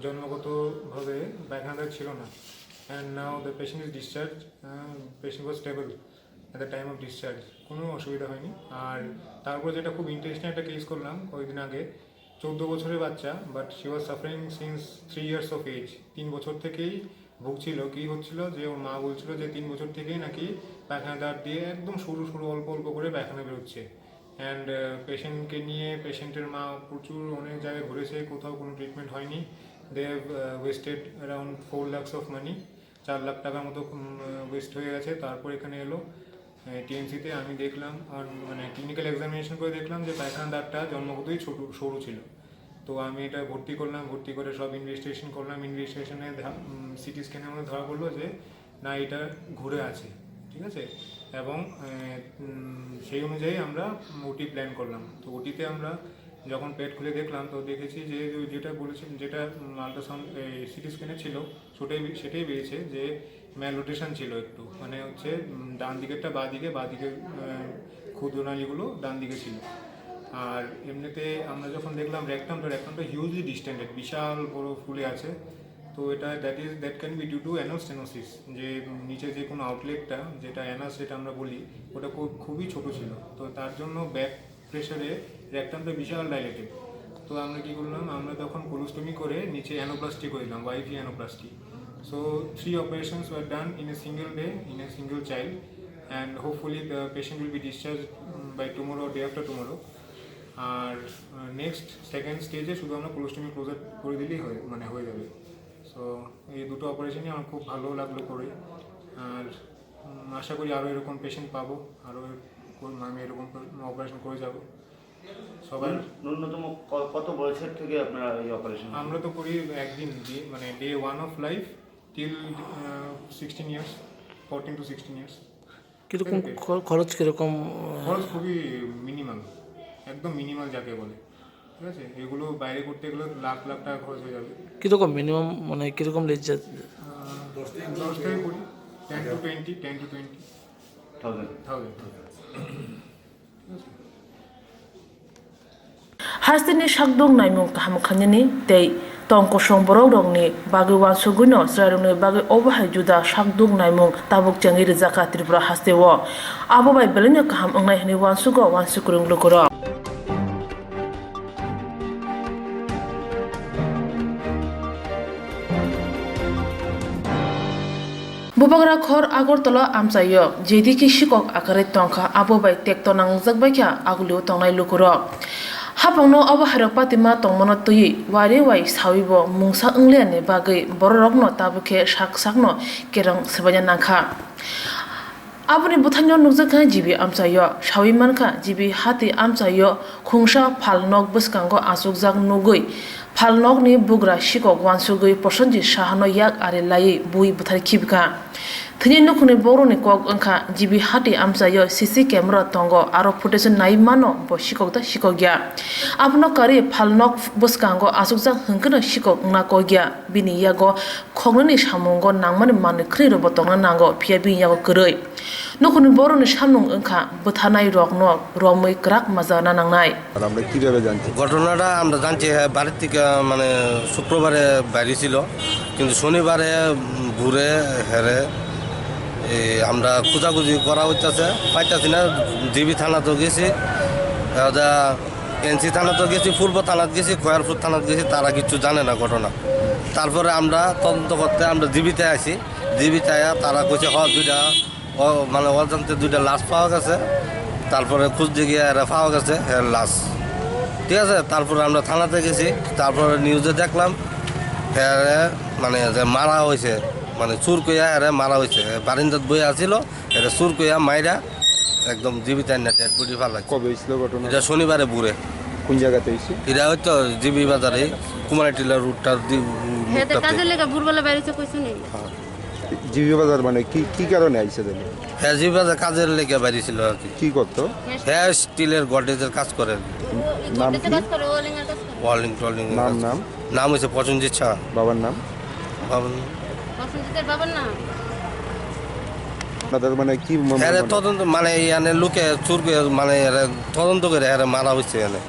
জন্মগতভাবে পায়খানা ছিল না। And now the patient is discharge. Patient was stable at the time of discharge, কোনো অসুবিধা হয়নি। আর তারপর যেটা খুব ইন্টারেস্টিং একটা কেস করলাম কয়েকদিন আগে, 14 বছরের বাচ্চা, but she was suffering since 3 years of age. 3 বছর থেকেই ভুগছিল। কী হচ্ছিল যে ওর মা বলছিল যে 3 বছর থেকেই নাকি পায়খানা দাঁত দিয়ে একদম সরু সরু অল্প অল্প করে পায়খানা বেরোচ্ছে। অ্যান্ড পেশেন্টকে নিয়ে পেশেন্টের মা প্রচুর অনেক জায়গায় ঘুরেছে, কোথাও কোনো ট্রিটমেন্ট হয়নি। They have wasted around 4 lakhs of money, 4 lakh টাকার মতো ওয়েস্ট হয়ে গেছে। তারপর এখানে এলো টিএমসিতে, আমি দেখলাম আর মানে ক্লিনিক্যাল এক্সামিনেশন করে দেখলাম যে পায়খানা দাঁতটা জন্মগতই সরু ছিল। তো আমি এটা ভর্তি করলাম, ভর্তি করে সব ইনভেস্টিগেশন করলাম। ইনভেস্টিগেশনে সিটি স্ক্যানে আমাদের ধরা পড়লো যে না, এটা ঘুরে আছে। ঠিক আছে, এবং সেই অনুযায়ী আমরা ওটি প্ল্যান করলাম। তো ওটিতে আমরা যখন পেট খুলে দেখলাম তো দেখেছি যে যেটা বলেছি, যেটা আল্ট্রাসাউন্ড সিটি স্ক্যানে ছিল সেটাই বেরিয়েছে যে ম্যালরোটেশন ছিল একটু, মানে হচ্ছে ডান দিকেরটা বাঁ দিকে ক্ষুদ্রনালীগুলো ডান দিকে ছিল। আর এমনিতে আমরা যখন দেখলাম রেকটামটা হিউজলি ডিস্টেন্ডেড, বিশাল বড় ফুলে আছে। তো এটা that can be due to anal stenosis, যে নিচে যে কোনো আউটলেটটা যেটা অ্যানাস যেটা আমরা বলি ওটা খুবই ছোট ছিল। তো তার জন্য ব্যাক প্রেশারে রেকটামটা বিশাল ডাইলেটেড। তো আমরা কী করলাম, আমরা তখন কোলোস্টমি করে নিচে অ্যানোপ্লাস্টি করে দিলাম, YV অ্যানোপ্লাস্টি। So 3 operations were done in a single day in a single child, and hopefully the patient will be discharged by tomorrow or day after tomorrow. আর নেক্সট সেকেন্ড স্টেজে শুধু আমরা কোলোস্টমি ক্লোজার করে দিলেই হয়ে যাবে। সো এই দুটো অপারেশনই আমার খুব ভালো লাগলো করে। আর আশা করি আরও এরকম পেশেন্ট পাবো, আরও আমি এরকম অপারেশন করে যাব। সবার ন্যূনতম কত বয়সের থেকে আপনারা এই অপারেশন? আমরা তো করি একদিন দিয়ে, মানে day 1 of life till 16 years, 14 to 16 years। কীরকম খরচ? কীরকম খরচ? খুবই মিনিমাল, একদম মিনিমাল যাকে বলে। ঠিক আছে, এগুলো বাইরে করতে গেলে লাখ লাখ টাকা খরচ হয়ে যাবে। কীরকম মিনিমাম, মানে কীরকম রেঞ্জ? 10 থেকে 20, 10 to 20,000। Hasdini Shakdong Naimung Kaham Kanyani, they Tonko Shong Borodongni, Bagi Wansuguno, Sraruni Bagi Overhai Juda, Shakdong Naimung, Tabuk Jangi Zaka Tripura Hastewa. Abo by Belina Kaham Ungai Wansugo, Wansukuring Lukura. Bubagra khor Agortala amsayo jediki shikok akare tongkha abobai tekto nangjak agulu tongnai lukuro hapangno abo harakpatima tongmono tuyi wari wai sawibo mungsa unglene bagai bororokno tabuke saksakno kerang sebanya nangkha aboni buthanyo nukjakha jibi amsayo sawimanka jibi hati amsayo khungsa phalnok buskango asukjak nugui phalnok ni bugra shikok wansugui posonji sahano yak are lai bui buthar khibka thini nukuni boroni kok angkha jibi hati amsayo CC camera tongo aro footage nai mano bo shikok da shikogya apno kari phalnok buskango asukjak hungkno shikok na kogya bini yago khognani samungo nangmani mani khri ro botongna nango phiabi yago koroi nukuni boroni samnung angkha buthanai rokno romoi krak mazana nangnai আমরা কিভাবে জানছি ঘটনাটা আমরা জানছি বাড়ির থেকে মানে শুক্রবারে বাইরে ছিল কিন্তু শনিবারে ঘুরে হেরে আমরা খোঁজাখুঁজি করা হইতেছে পাইতেছি না জিবি থানাতেও গেছি এনসি থানাতেও গেছি পূর্ব থানাতে গেছি খয়ারপুর থানাতে গেছি তারা কিছু জানে না ঘটনা তারপরে আমরা তদন্ত করতে আমরা জীবিতে আছি জীবিতে আয়া তারা কইছে দুইটা মানে অজান্তে দুইটা লাশ পাওয়া গেছে তারপরে খুঁজতে গিয়ে এরা পাওয়া গেছে লাশ ঠিক আছে তারপরে আমরা থানাতে গেছি তারপরে নিউজে দেখলাম মানে যে মারা হয়েছে মানে চুর কইয়া এরা মারা হয়েছে বারিন্দাত বই আসছিল এটা চুর কইয়া মাইরা একদম জীবিত না ডেড বডি ফালা কবে হয়েছিল ঘটনা এটা শনিবারে বুড়ে কোন জায়গাতে হয়েছে এটা হয়তো জিবি বাজারে কুমারী টিলার রুটটার জিবি বাজার মানে কি কি কারণে আইছে দেন হ্যাঁ জিবি বাজার কাজের লেগে বাইরে ছিল আর কি কি করতো হ্যাঁ স্টিলের গডরেজের কাজ করে নাম কি ওয়ালিং টলিং নাম নাম হচ্ছে প্রসেনজিৎ শাহ বাবার নাম আপনাদের মানে কি হ্যাঁ তদন্ত মানে এখানে লোকে চুর মানে তদন্ত করে হ্যাঁ মারা হয়েছে এখানে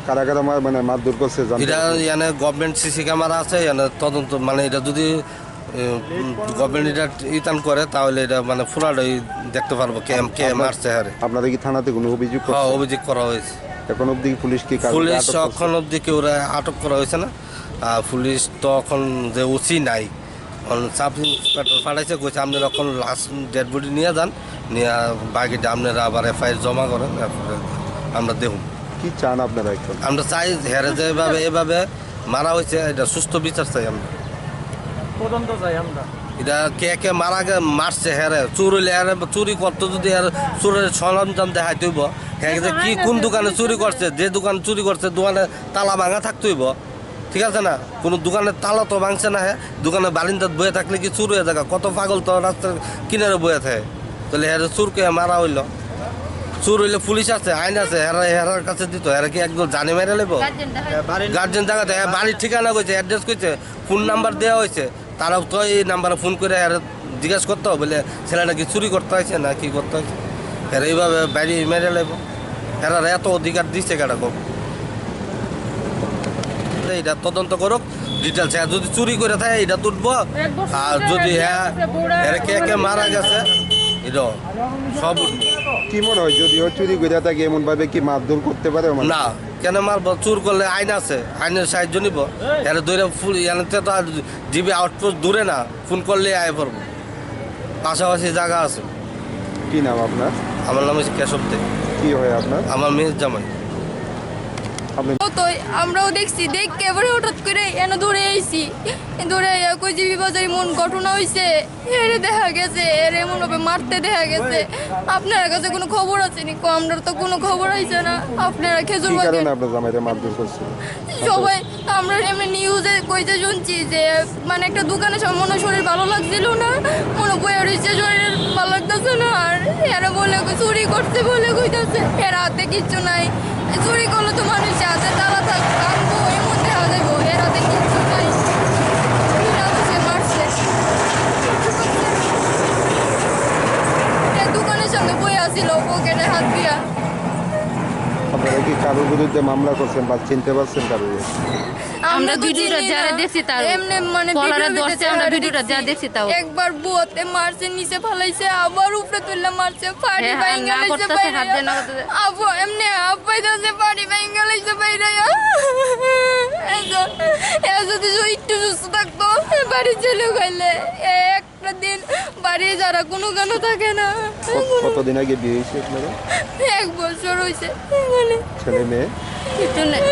কারা কারা মানে মারধর করছে এটা এখানে গভর্নমেন্ট সিসি ক্যামেরা আছে এখানে তদন্ত মানে এটা যদি গভর্নমেন্ট এটা ইতান করে তাহলে এটা মানে পুরাটাই দেখতে পারবো কে মারছে হ্যাঁ আপনাদের কি থানাতে কোনো অভিযোগ অভিযোগ করা হয়েছে এখন অবধি পুলিশ কি পুলিশ এখন অবধি কেউ আটক করা হয়েছে না পুলিশ তো এখন যে ওসি নাই সাব ইন্সপেক্টর পাঠাইছে কইছে আপনারা এখন লাস্ট ডেড বডি নিয়ে যান নিয়ে বাকিটা আপনারা আবার এফআইআর জমা করেন আমরা দেখুন কি চান আপনারা এখন আমরা চাই হেরে যে এভাবে মারা হয়েছে এটা সুস্থ বিচার চাই আমরা তদন্ত চাই আমরা এটা কে মারছে হেরে চুর হইলে হেরে চুরি করতো যদি চুরের সরঞ্জাম দেখাই তৈব হ্যাঁ কি কোন দোকানে চুরি করছে যে দোকানে চুরি করছে দোকানে তালা ভাঙা থাকতইব ঠিক আছে না কোনো দোকানের তালা তো ভাঙছে না হ্যাঁ দোকানে বারিন্দাত বয়ে থাকলে কি চুর হয়ে থাকা কত পাগল তো রাস্তার কিনারে বয়ে থাকে তাহলে হেরে চুরকে মারা হইল চুর হইলে পুলিশ আছে আইন আছে হেরার কাছে দিত হেরা কি একদম জানে মেরে লেব গার্জেন জায়গাতে বাড়ির ঠিকানা কইছে অ্যাড্রেস কইছে ফোন নাম্বার দেওয়া হয়েছে তারাও তো এই নাম্বারে ফোন করে জিজ্ঞাসা করতে হবে বলে ছেলেটা কি চুরি করতে হয়েছে না কি করতে হয়েছে এরা এইভাবে বাড়ি মেরে লেব এরা এত অধিকার দিচ্ছে কেটা কম এটা তদন্ত করুক ডিটেলস যদি চুরি করে থাকে এটা তুলবো আর যদি হ্যাঁ কে মারা গেছে এটা সব কি মনে হয় যদি চুরি করে থাকে এমন ভাবে কি মারধর করতে পারে না কেন মারবো চুর করলে আইন আছে আইনের সাহায্য নিব এরা দৌড়ে ফুল এনাতে তো আর জিবি আউটপোস্ট দূরে না ফোন করলে আয় পড়বো পাশাপাশি জায়গা আছে কি নাম আপনার আমার নাম হচ্ছে কেশব দে কি হয় আপনার আমার মেয়ের জামাই আমরাও দেখছি দেখে এবারে হঠাৎ করে এনে দৌড়ে আইছি দৌড়ে কই জিবি বাজারে এমন ঘটনা হয়েছে এরে দেখা গেছে এর এমন ভাবে মারতে দেখা গেছে আপনার কাছে কোনো খবর আছে নি আমরা তো কোনো খবর আইছে না আপনারা খেজুর বাগান আপনার জামাইরে মারধর করছে সবাই আমরা এমনি নিউজে কইতে শুনছি যে মানে একটা দোকানে মনে শরীর ভালো লাগছিল না মনে বইয়া রয়েছে শরীর ভালো লাগতেছে না আর এরা বলে চুরি করছে বলে কইতেছে এর হাতে কিচ্ছু নাই চুরি করলে তো মানুষ হাতে তালা থাকবো এর মধ্যে হাজাইবো এর হাতে কিচ্ছু নাই মারছে দোকানের সামনে বই আসছিল পকেটে হাত দিয়া আপনারা কি কারোর বিরুদ্ধে মামলা করছেন বা চিনতে পারছেন কারোর আমরা ভিডিওটা যারা দেখছি তার এমনি মানে ভিডিওটা যা দেখছি তাও একবার বুয়াতে মারছে নিচে ফলাইছে আবার উপরে তুললে মারছে পাড়ি ভাঙা লাইছে বাইরে আপু এমনি আপাই দাসে পাড়ি ভাঙা লাইছে বাইরে যদি একটু সুস্থ থাকতো বাড়ি চলে গেলে একটা একটা দিন বাড়ি যারা কোনো কেন থাকে না। কতদিন আগে বিয়ে হয়েছে আপনারা? 1 বছর হয়েছে। ছেলে মেয়ে কিছু নেই।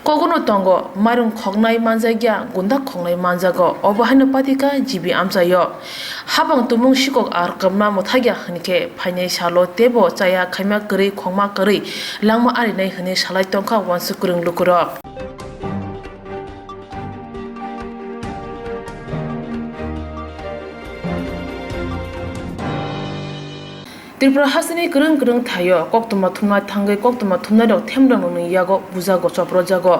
Kogono tongo marung khognai manjagya gunda khognai manjago obahaino patika jibi amsayo habang tumung shikok ar kamna mothagya hanike phainai salo tebo chaya khaima kari khongma kari langma ari nai hane salai tongkha wansu kurung lukuro Tripura hasini gereng thayo koktuma thumna thangai koktuma thumna rok themrang nung yago bujago choprojago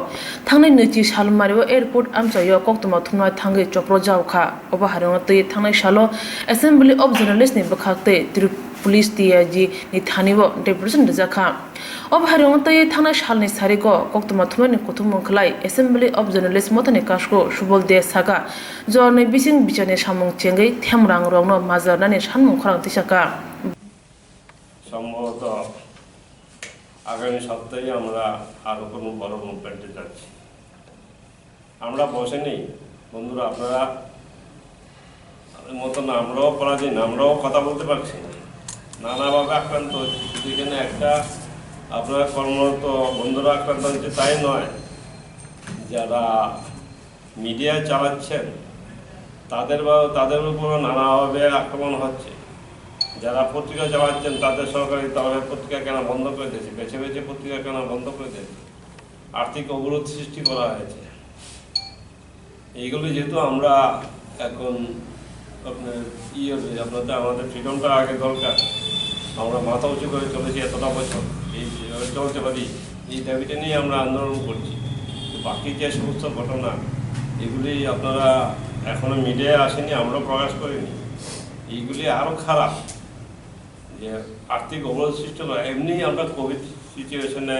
thangnai nechi salmario airport amchayo koktuma thumna thangai choprojao kha oba harang tei thangnai salo assembly of journalists ni bakhakte police tiaji ni thanibo deputation jakha oba harang tei thangnai salni sarigo koktuma thumna ni kuthumung khlai assembly of journalists motani kasko subol de saka jornai bising bichane samung chengai themrang rokno majarnani sanmung khorang tisaka সম্ভবত আগামী সপ্তাহে আমরা আরও কোনো বড় মুভমেন্টে যাচ্ছি। আমরা বসে নেই বন্ধুরা, আপনারা মতন আমরাও পরাধীন, আমরাও কথা বলতে পারছি না, নানাভাবে আক্রান্ত হচ্ছে। এখানে একটা আপনারা কর্মরত বন্ধুরা আক্রান্ত হচ্ছে তাই নয়, যারা মিডিয়া চালাচ্ছেন তাদের উপরও নানাভাবে আক্রমণ হচ্ছে। যারা পত্রিকা চালাচ্ছেন তাদের সরকারি তরফে পত্রিকা কেনা বন্ধ করে দিয়েছে, বেছে বেছে পত্রিকা কেনা বন্ধ করে দিয়েছে, আর্থিক অবরোধ সৃষ্টি করা হয়েছে। এইগুলি যেহেতু আমরা এখন আপনাদের আমাদের ফ্রিডমটা আগে দরকার, আমরা মাথা উঁচু করে চলেছি এতটা বছর, এইভাবে চলতে পারি, এই দাবিটা নিয়ে আমরা আন্দোলন করছি। বাকি যে সমস্ত ঘটনা এগুলি আপনারা এখনো মিডিয়ায় আসেনি, আমরা প্রকাশ করিনি, এইগুলি আরও খারাপ। যে আর্থিক অবরোধ সৃষ্টি হয়, এমনি আমরা কোভিড সিচুয়েশনে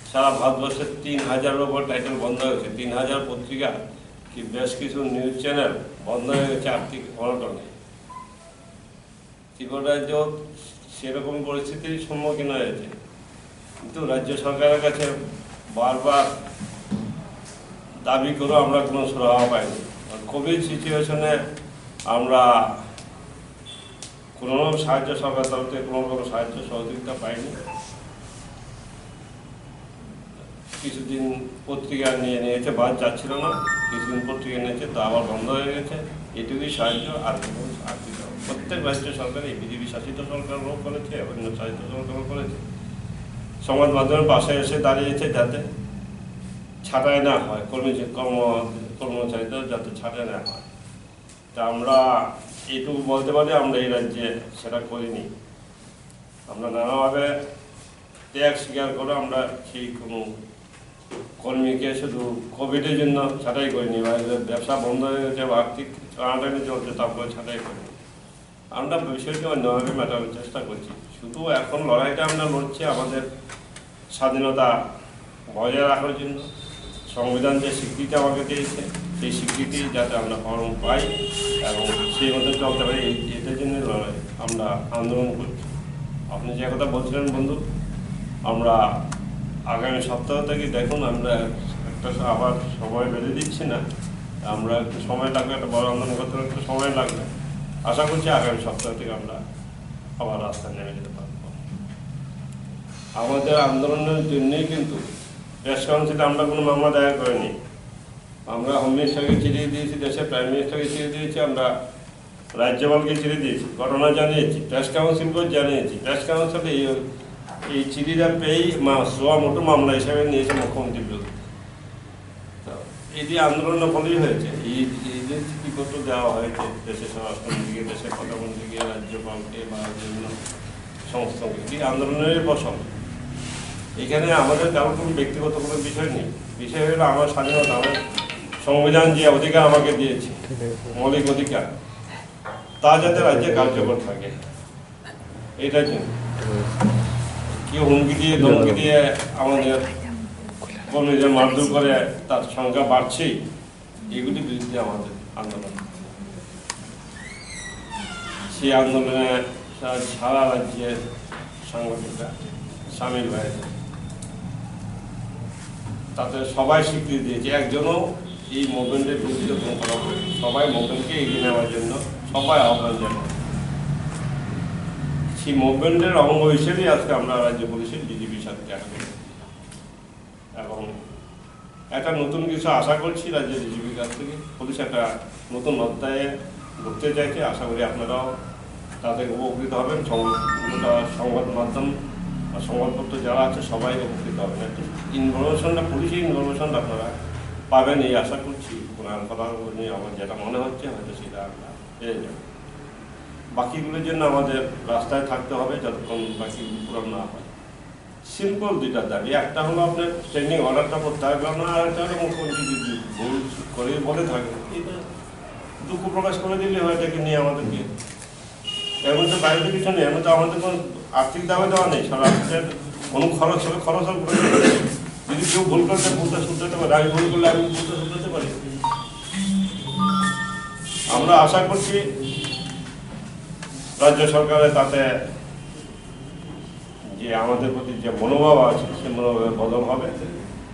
সারা ভারতবর্ষের 3000-এর ওপর টাইটেল বন্ধ হয়েছে, 3000 পত্রিকা কি বেশ কিছু নিউজ চ্যানেল বন্ধ হয়ে গেছে আর্থিক অনটনে। ত্রিপুরা রাজ্য সেরকম পরিস্থিতির সম্মুখীন হয়েছে, কিন্তু রাজ্য সরকারের কাছে বারবার দাবি করেও আমরা কোনো সুরাহা পাইনি। কোভিড সিচুয়েশনে আমরা কোনো সাহায্য সরকার তরফ থেকে কোনো সাহায্য সহযোগিতা পাইনি। কিছুদিন পত্রিকা নিয়ে নিয়েছে, বাদ যাচ্ছিল না, কিছুদিন পত্রিকা নিয়েছে, তা আবার বন্ধ হয়ে গেছে। এটুকুই সাহায্য, আর কোনো আর্থিক প্রত্যেক রাজ্য সরকার, এই বিজেপি শাসিত সরকারও করেছে, অন্য শাসিত সরকারও করেছে। সমাজ মাধ্যমের পাশে এসে দাঁড়িয়েছে যাতে ছাঁটাই না হয়, কর্মচারীদের যাতে ছাঁটাই না হয়। তা আমরা এইটুকু বলতে পারি, আমরা এই রাজ্যে সেটা করিনি। আমরা নানাভাবে ত্যাগ স্বীকার করে আমরা সেই কোনো কর্মীকে শুধু কোভিডের জন্য ছাঁটাই করিনি, বা ব্যবসা বন্ধ হয়ে গেছে বা আর্থিক টানাটানি চলছে তারপরে ছাঁটাই করিনি। আমরা বিষয়টি অন্যভাবে মেটানোর চেষ্টা করছি। শুধু এখন লড়াইটা আমরা লড়ছি আমাদের স্বাধীনতা বজায় রাখার জন্য। সংবিধান যে স্বীকৃতি আমাকে দিয়েছে, সেই স্বীকৃতি যাতে আমরা ফর্ম পাই এবং সেই মধ্যে চলতে পারি, এটার জন্য লড়াই আমরা আন্দোলন করছি। আপনি যে কথা বলছিলেন বন্ধু, আমরা আগামী সপ্তাহ থেকে দেখুন, আমরা একটা আবার সময় বেঁধে দিচ্ছি না, আমরা একটু সময় লাগবে, একটা বড় আন্দোলন করতে একটু সময় লাগবে। আশা করছি আগামী সপ্তাহ থেকে আমরা আবার রাস্তায় নেমে যেতে পারব। আমাদের আন্দোলনের জন্যই কিন্তু প্রেস কাউন্সিলে আমরা কোনো মামলা দায়ের করিনি। আমরা হোম মিনিস্টারকে চিঠি দিয়েছি, দেশের প্রাইম মিনিস্টারকে চিঠি দিয়েছি, আমরা রাজ্যপালকে চিঠি দিয়েছি, ঘটনা জানিয়েছি, প্রেস কাউন্সিলকেও জানিয়েছি। প্রেস কাউন্সিল এই চিঠিটা পেয়েই সোয়া মোটো মামলা হিসাবে নিয়েছে মুখ্যমন্ত্রীর বিরুদ্ধে। তো এটি আন্দোলনের ফলেই হয়েছে। এই যে চিঠিপত্র দেওয়া হয়েছে দেশের স্বরাষ্ট্রমন্ত্রীকে, দেশের প্রধানমন্ত্রীকে, রাজ্যপালকে বা বিভিন্ন সংস্থাকে, এটি আন্দোলনের ফসল। এখানে আমাদের কারোর কোনো ব্যক্তিগত কোনো বিষয় নেই। বিষয় হলো আমার স্বাধীনতা, আমার সংবিধান যে অধিকার আমাকে দিয়েছে, মৌলিক অধিকার, তা যাতে রাজ্যে কার্যকর থাকে, এটার জন্য। কেউ হুমকি দিয়ে ধমকি দিয়ে আমাদের কর্মীদের মারধর করে, তার সংখ্যা বাড়ছেই, এগুলির বিরুদ্ধে আমাদের আন্দোলন। সেই আন্দোলনে সারা রাজ্যের সাংবাদিকরা সামিল হয়েছে, তাতে সবাই স্বীকৃতি দিয়েছে, একজনও এই মুভমেন্টের বিরুদ্ধে করা হবে। সবাই মুভমেন্টকে এগিয়ে নেওয়ার জন্য সবাই আহ্বান জানাই। সেই মুভমেন্টের অঙ্গ হিসেবেই আজকে আমরা রাজ্য পুলিশের ডিজিপির সাথে দেখা করি এবং একটা নতুন কিছু আশা করছি রাজ্য ডিজিপির কাছ থেকে। পুলিশ একটা নতুন অধ্যায়ে ঢুকতে চাইছে, আশা করি আপনারাও তাতে উপকৃত হবেন। সংবাদ মাধ্যম আর সংবাদপত্র যারা আছে সবাই উপকৃত হবেন। একটু ইনফরমেশনটা, পুলিশের ইনফরমেশনটা আপনারা পাবেন এই আশা করছি। ওনার কথা নিয়ে আমার যেটা মনে হচ্ছে হয়তো সেটা আমরা পেয়ে যাব। বাকিগুলোর জন্য আমাদের রাস্তায় থাকতে হবে যতক্ষণ বাকি পূরণ না হয়। সিম্পল দুইটা দাবি, একটা হলো আপনার স্ট্যান্ডিং অর্ডারটা প্রত্যাহার করানো, আর একটা হলো মুখ্যমন্ত্রী যদি ভুল করে বলে থাকেন এটা দুঃখ প্রকাশ করে দিলে হয় এটাকে নিয়ে আমাদেরকে। এর মধ্যে বাইরের কিছু নেই, এর মধ্যে আমাদের কোনো আর্থিক দাবি দেওয়া নেই। রাষ্ট্রের কোনো খরচ হলে খরচ করে যদি কেউ ভুল করতে ভুলটা শুধরাতে পারে, আমি ভুল করলে আমি ভুলটা শুধরাতে পারি। আমরা আশা করছি রাজ্য সরকারের তাতে যে আমাদের প্রতি যে মনোভাব আছে সে মনোভাবের বদল হবে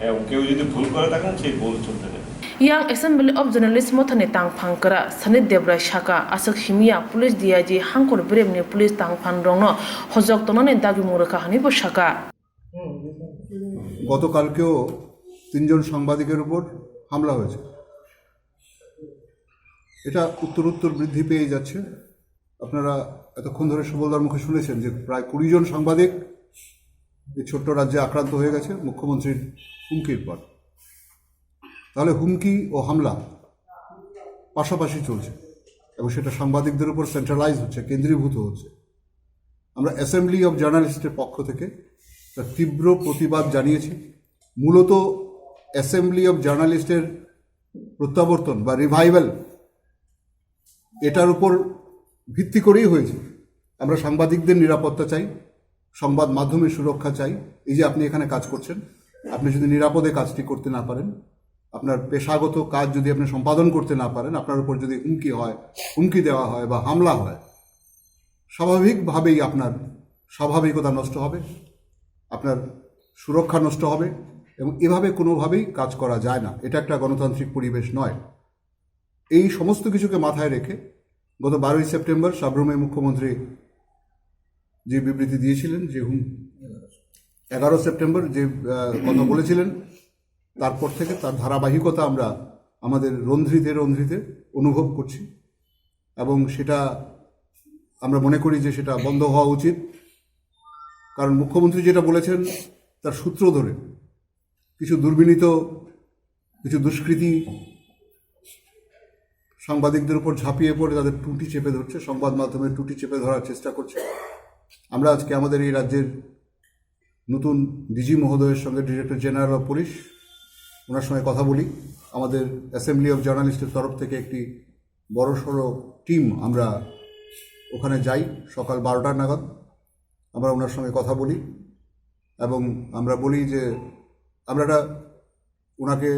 এবং কেউ যদি ভুল করে থাকেন সেই ভুল চলতে দেবে। Yang Assembly of Journalists mothane tang phangkara Sanit Debra Shaka asak himia police DIG hangkor bremne police tang phan rongno hojok tonone dagi muraka hani bo shaka গতকালকেও 3 জন সাংবাদিকের উপর হামলা হয়েছে। এটা উত্তরোত্তর বৃদ্ধি পেয়ে যাচ্ছে। আপনারা এতক্ষণ ধরে সুবলদার মুখে শুনেছেন যে প্রায় 20 জন সাংবাদিক এই ছোট্ট রাজ্যে আক্রান্ত হয়ে গেছে মুখ্যমন্ত্রীর হুমকির পর। তাহলে হুমকি ও হামলা পাশাপাশি চলছে এবং সেটা সাংবাদিকদের উপর সেন্ট্রালাইজ হচ্ছে, কেন্দ্রীভূত হচ্ছে। আমরা অ্যাসেম্বলি অফ জার্নালিস্টের পক্ষ থেকে তার তীব্র প্রতিবাদ জানিয়েছি। মূলত অ্যাসেম্বলি অফ জার্নালিস্টের প্রত্যাবর্তন বা রিভাইভাল এটার উপর ভিত্তি করেই হয়েছে। আমরা সাংবাদিকদের নিরাপত্তা চাই, সংবাদ মাধ্যমের সুরক্ষা চাই। এই যে আপনি এখানে কাজ করছেন, আপনি যদি নিরাপদে কাজটি করতে না পারেন, আপনার পেশাগত কাজ যদি আপনি সম্পাদন করতে না পারেন, আপনার উপর যদি হুমকি দেওয়া হয় বা হামলা হয়, স্বাভাবিকভাবেই আপনার স্বাভাবিকতা নষ্ট হবে, আপনার সুরক্ষা নষ্ট হবে এবং এভাবে কোনোভাবেই কাজ করা যায় না। এটা একটা গণতান্ত্রিক পরিবেশ নয়। এই সমস্ত কিছুকে মাথায় রেখে গত 12ই সেপ্টেম্বর সাবরুমে মুখ্যমন্ত্রী যে বিবৃতি দিয়েছিলেন, যে 11 সেপ্টেম্বর যে কথা বলেছিলেন, তারপর থেকে তার ধারাবাহিকতা আমরা আমাদের রন্ধ্রিতে অনুভব করছি এবং সেটা আমরা মনে করি যে সেটা বন্ধ হওয়া উচিত। কারণ মুখ্যমন্ত্রী যেটা বলেছেন তার সূত্র ধরে কিছু দুর্বিনীত, কিছু দুষ্কৃতী সাংবাদিকদের উপর ঝাঁপিয়ে পড়ে তাদের টুটি চেপে ধরছে, সংবাদ মাধ্যমের টুটি চেপে ধরার চেষ্টা করছে। আমরা আজকে আমাদের এই রাজ্যের নতুন ডিজি মহোদয়ের সঙ্গে, ডিরেক্টর জেনারেল অফ পুলিশ, ওনার সঙ্গে কথা বলি। আমাদের অ্যাসেম্বলি অফ জার্নালিস্টের তরফ থেকে একটি বড়সড় টিম আমরা ওখানে যাই সকাল 12টা নাগাদ। আমরা ওনার সঙ্গে কথা বলি এবং আমরা বলি যে আমরা ওনাকে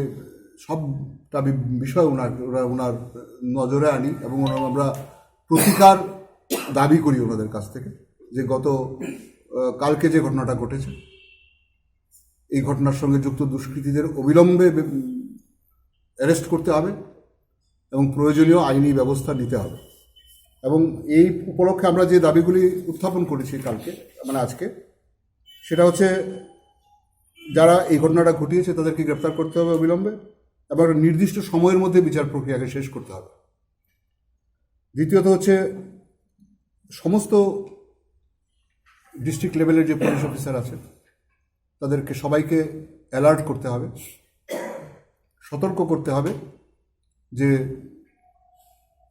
সবটা বিষয় ওনার নজরে আনি এবং আমরা প্রতিকার দাবি করি ওনাদের কাছ থেকে যে কালকে যে ঘটনাটা ঘটেছে এই ঘটনার সঙ্গে যুক্ত দুষ্কৃতীদের অবিলম্বে অ্যারেস্ট করতে হবে এবং প্রয়োজনীয় আইনি ব্যবস্থা নিতে হবে। এবং এই উপলক্ষে আমরা যে দাবিগুলি উত্থাপন করেছি কালকে, মানে আজকে, সেটা হচ্ছে যারা এই ঘটনাটা ঘটিয়েছে তাদেরকে গ্রেপ্তার করতে হবে অবিলম্বে এবং নির্দিষ্ট সময়ের মধ্যে বিচার প্রক্রিয়াকে শেষ করতে হবে। দ্বিতীয়ত হচ্ছে সমস্ত ডিস্ট্রিক্ট লেভেলের যে পুলিশ অফিসার আছে তাদেরকে সবাইকে অ্যালার্ট করতে হবে, সতর্ক করতে হবে যে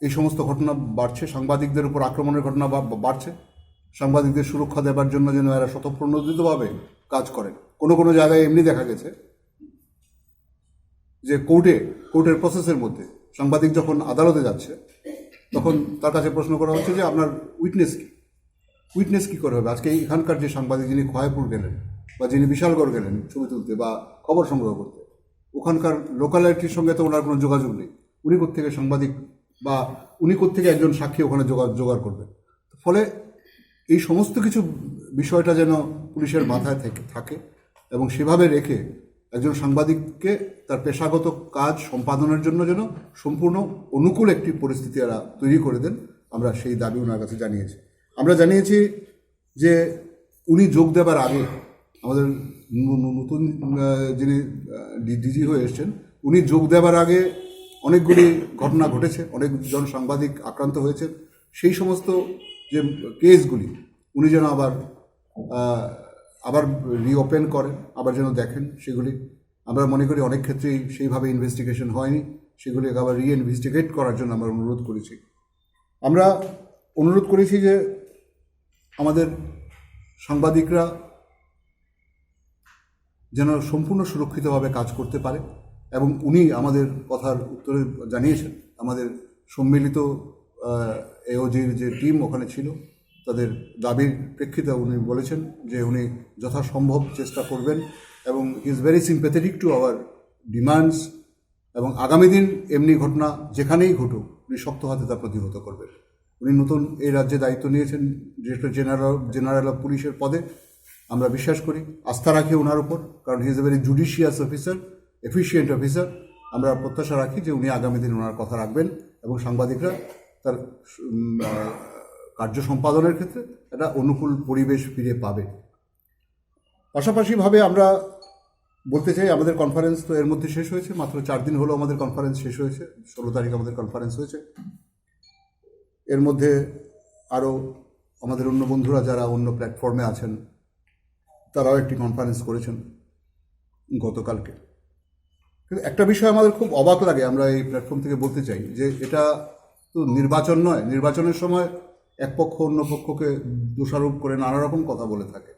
এই সমস্ত ঘটনা বাড়ছে, সাংবাদিকদের উপর আক্রমণের ঘটনা বাড়ছে। সাংবাদিকদের সুরক্ষা দেওয়ার জন্য যেন এরা স্বতঃপ্রণোদিতভাবে কাজ করেন। কোনো জায়গায় এমনি দেখা গেছে যে কোর্টের প্রসেসের মধ্যে সাংবাদিক যখন আদালতে যাচ্ছে তখন তার কাছে প্রশ্ন করা হচ্ছে যে আপনার উইটনেস কী করে হবে। আজকে এখানকার যে সাংবাদিক যিনি খয়াপুর গেলেন বা যিনি বিশালগড় গেলেন ছবি তুলতে বা খবর সংগ্রহ করতে, ওখানকার লোকালিটির সঙ্গে তো ওনার কোনো যোগাযোগ নেই। উনি কোত্থেকে সাংবাদিক বা উনি কোত্থেকে একজন সাক্ষী ওখানে জোগাড় করবেন। ফলে এই সমস্ত কিছু বিষয়টা যেন পুলিশের মাথায় থাকে এবং সেভাবে রেখে একজন সাংবাদিককে তার পেশাগত কাজ সম্পাদনের জন্য যেন সম্পূর্ণ অনুকূল একটি পরিস্থিতি এরা তৈরি করে দেন, আমরা সেই দাবি ওনার কাছে জানিয়েছি। আমরা জানিয়েছি যে উনি যোগ দেবার আগে আমাদের নতুন যিনি ডিজি হয়ে এসছেন, উনি যোগ দেবার আগে অনেকগুলি ঘটনা ঘটেছে, অনেকজন সাংবাদিক আক্রান্ত হয়েছেন। সেই সমস্ত যে কেসগুলি উনি যেন আবার রিওপেন করেন, আবার যেন দেখেন সেগুলি। আমরা মনে করি অনেক ক্ষেত্রেই সেইভাবে ইনভেস্টিগেশন হয়নি, সেগুলি আবার রিইনভেস্টিগেট করার জন্য আমরা অনুরোধ করেছি। আমরা অনুরোধ করেছি যে আমাদের সাংবাদিকরা যেন সম্পূর্ণ সুরক্ষিতভাবে কাজ করতে পারে, এবং উনি আমাদের কথার উত্তরে জানিয়েছেন, আমাদের সম্মিলিত এওজির যে টিম ওখানে ছিল তাদের দাবির প্রেক্ষিতে উনি বলেছেন যে উনি যথাসম্ভব চেষ্টা করবেন এবং is very sympathetic to our demands, এবং আগামী দিন এমনি ঘটনা যেখানেই ঘটুক উনি শক্ত হাতে তা প্রতিহত করবেন। উনি নতুন এই রাজ্যে দায়িত্ব নিয়েছেন ডিরেক্টর জেনারেল অফ পুলিশের পদে। আমরা বিশ্বাস করি, আস্থা রাখি ওনার উপর, কারণ he is a very judicious officer, efficient officer. আমরা প্রত্যাশা রাখি যে উনি আগামী দিন ওনার কথা রাখবেন এবং সাংবাদিকরা তার কার্য সম্পাদনের ক্ষেত্রে একটা অনুকূল পরিবেশ ফিরে পাবে। পাশাপাশিভাবে আমরা বলতে চাই, আমাদের কনফারেন্স তো এর মধ্যে শেষ হয়েছে, মাত্র 4 দিন হলো আমাদের কনফারেন্স শেষ হয়েছে, 16 তারিখ আমাদের কনফারেন্স হয়েছে। এর মধ্যে আরও আমাদের অন্য বন্ধুরা যারা অন্য প্ল্যাটফর্মে আছেন তারাও একটি কনফারেন্স করেছেন গতকালকে। কিন্তু একটা বিষয় আমাদের খুব অবাক লাগে, আমরা এই প্ল্যাটফর্ম থেকে বলতে চাই যে এটা তো নির্বাচন নয়, নির্বাচনের সময় এক পক্ষ অন্য পক্ষকে দোষারোপ করে নানা রকম কথা বলে থাকে,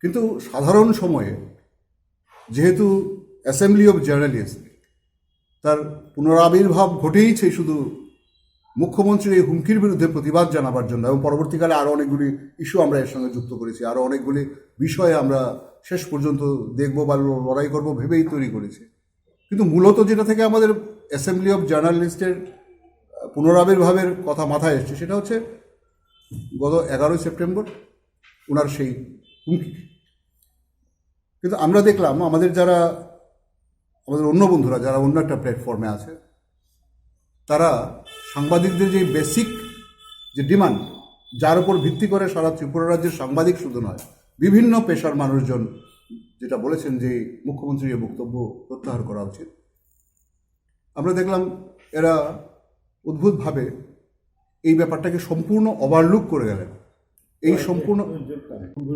কিন্তু সাধারণ সময়ে যেহেতু অ্যাসেম্বলি অফ জার্নালিস্ট তার পুনরাবির্ভাব ঘটেইছে শুধু মুখ্যমন্ত্রীর এই হুমকির বিরুদ্ধে প্রতিবাদ জানাবার জন্য, এবং পরবর্তীকালে আরও অনেকগুলি ইস্যু আমরা এর সঙ্গে যুক্ত করেছি, আরও অনেকগুলি বিষয়ে আমরা শেষ পর্যন্ত দেখব বা লড়াই করব ভেবেই তৈরি করেছি। কিন্তু মূলত যেটা থেকে আমাদের অ্যাসেম্বলি অফ জার্নালিস্টের পুনরাবির্ভাবের কথা মাথায় এসছে সেটা হচ্ছে গত 11ই সেপ্টেম্বর ওনার সেই হুমকি। কিন্তু আমরা দেখলাম আমাদের অন্য বন্ধুরা যারা অন্য একটা প্ল্যাটফর্মে আছে তারা সাংবাদিকদের যে বেসিক যে ডিমান্ড, যার উপর ভিত্তি করে সারা ত্রিপুরা রাজ্যের সাংবাদিক শুধু নয় বিভিন্ন পেশার মানুষজন যেটা বলেছেন যে মুখ্যমন্ত্রীর বক্তব্য প্রত্যাহার করা উচিত, আমরা দেখলাম এরা অদ্ভুতভাবে এই ব্যাপারটাকে সম্পূর্ণ ওভারলুক করে গেলেন। এই সম্পূর্ণ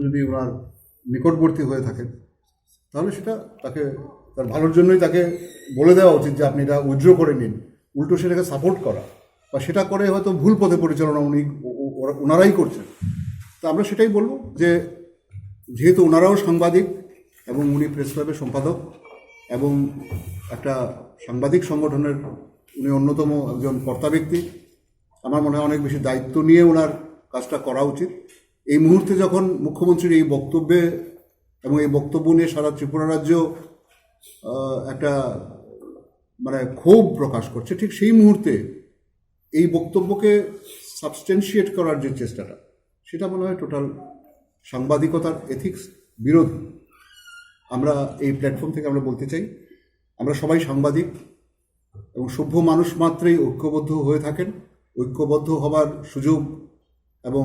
যদি ওনার নিকটবর্তী হয়ে থাকেন তাহলে সেটা তাকে তার ভালোর জন্যই তাকে বলে দেওয়া উচিত যে আপনি এটা উইথড্র করে নিন, উল্টো সেটাকে সাপোর্ট করা, বা সেটা করে হয়তো ভুল পথে পরিচালনা ওনারাই করছেন। তা আমরা সেটাই বলবো যে যেহেতু ওনারাও সাংবাদিক এবং উনি প্রেস ক্লাবের সম্পাদক এবং একটা সাংবাদিক সংগঠনের উনি অন্যতম একজন কর্তা ব্যক্তি, আমার মনে হয় অনেক বেশি দায়িত্ব নিয়ে ওনার কাজটা করা উচিত। এই মুহূর্তে যখন মুখ্যমন্ত্রীর এই বক্তব্যে এবং এই বক্তব্য নিয়ে সারা ত্রিপুরা রাজ্য একটা ক্ষোভ প্রকাশ করছে, ঠিক সেই মুহূর্তে এই বক্তব্যকে সাবস্টেন্সিয়েট করার যে চেষ্টাটা সেটা মনে হয় টোটাল সাংবাদিকতার এথিক্স বিরোধী। আমরা এই প্ল্যাটফর্ম থেকে আমরা বলতে চাই, আমরা সবাই সাংবাদিক এবং সভ্য মানুষ মাত্রই ঐক্যবদ্ধ হয়ে থাকেন। ঐক্যবদ্ধ হবার সুযোগ এবং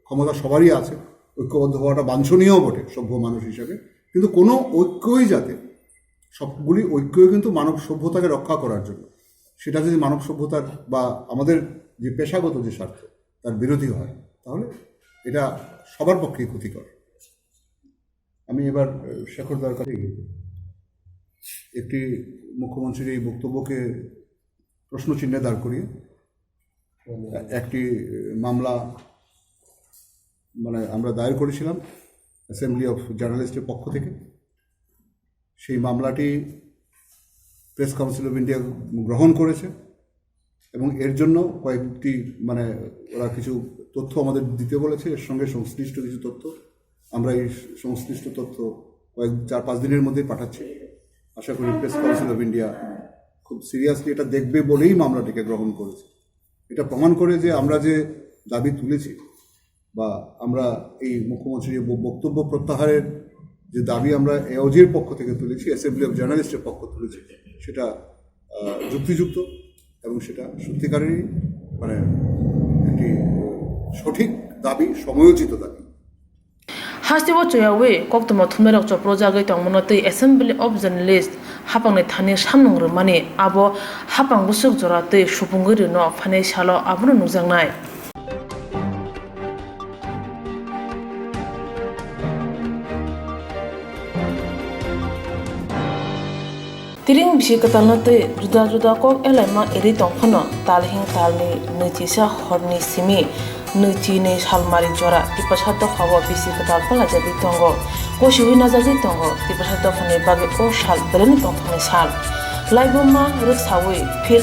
ক্ষমতা সবারই আছে, ঐক্যবদ্ধ হওয়াটা বাঞ্ছনীয় বটে সভ্য মানুষ হিসেবে, কিন্তু কোনো ঐক্যই যাতে সবগুলি ঐক্যই কিন্তু মানব সভ্যতাকে রক্ষা করার জন্য, সেটা যদি মানব সভ্যতার বা আমাদের যে পেশাগত যে স্বার্থ তার বিরোধী হয় তাহলে এটা সবার পক্ষেই ক্ষতিকর। আমি এবার শেখরদার কাছে একটি মুখ্যমন্ত্রীর এই বক্তব্যকে প্রশ্নচিহ্নে দাঁড় করিয়ে একটি মামলা আমরা দায়ের করেছিলাম অ্যাসেম্বলি অফ জার্নালিস্টের পক্ষ থেকে। সেই মামলাটি প্রেস কাউন্সিল অফ ইন্ডিয়া গ্রহণ করেছে এবং এর জন্য কয়েকটি ওরা কিছু তথ্য আমাদের দিতে বলেছে, এর সঙ্গে সংশ্লিষ্ট কিছু তথ্য আমরা এই সংশ্লিষ্ট তথ্য 4-5 দিনের মধ্যেই পাঠাচ্ছি। আশা করি প্রেস কাউন্সিল অফ ইন্ডিয়া খুব সিরিয়াসলি এটা দেখবে বলেই মামলাটিকে গ্রহণ করেছে। এটা প্রমাণ করে যে আমরা যে দাবি তুলেছি বা আমরা এই মুখ্যমন্ত্রীর বক্তব্য প্রত্যাহারের যে দাবি আমরা এওজির পক্ষ থেকে তুলেছি, অ্যাসেম্বলি অফ জার্নালিস্টের পক্ষ তুলেছি, সেটা যুক্তিযুক্ত এবং সেটা সত্যিকারেরই মানে একটি সঠিক দাবি, সময়োচিত দাবি। হাসিব চয়াওয়ে কক্তম থুমেরক চ প্রজাগৈ তংমনতৈ অ্যাসেম্বলি অফ জার্নালিস্ট হাপাংনি থানি সামনং রমানি আবো হাপাং বুসুক জরাতৈ সুপুঙ্গৈ ন ফানে সালো আবনো নুজাंनाय तिरिं बिसि कतालनतै जुदा जुदा कक एलाइमा एरि तंफनो तालहिं तालनि नैथिसा हरनि सिमि नैथिनै सालमारि जरा तिपासात फावो बिसि कताल फलाजाबि तंगो कोशिवि नाजाजि तंगो तिपासात फने बागे ओ साल बेलेनि तंफनि साल लाइबमा रसावै फिर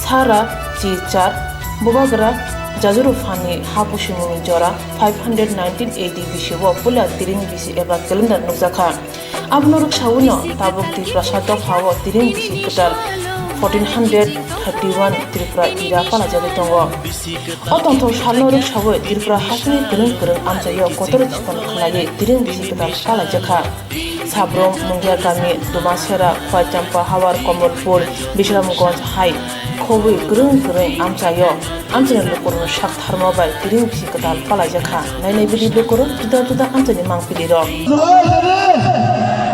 सारा जी चार बुबागरा जाजुरु फानि हापुसिमुनि जरा 519 AD बिसिबो पुला तिरिं बिसि एबा calendar नुजाखा abno ruksawono tabuk tiprasat fawo tiring bisi ketal 1431 Tripura ira palajabi tongo o tongthok salno ruksawo Tripura hasni kereng amjayo kotor chikon khalagi tiring bisi ketal palajaka sabrom mungia gami dumasera khwaichampa hawar komolpur bisramganj hai khobui kereng amjayo amjani lokorno sak tharmabai tiring bisi ketal palajaka nainai bili lokoro juda amjani mangpili ro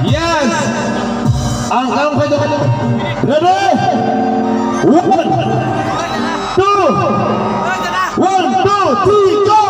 Yes! Angkang pada ready? 1, 2, 3, go!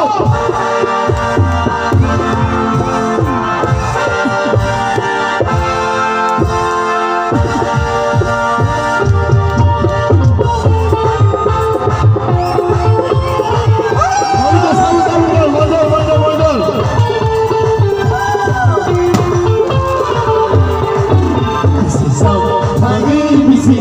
Bisi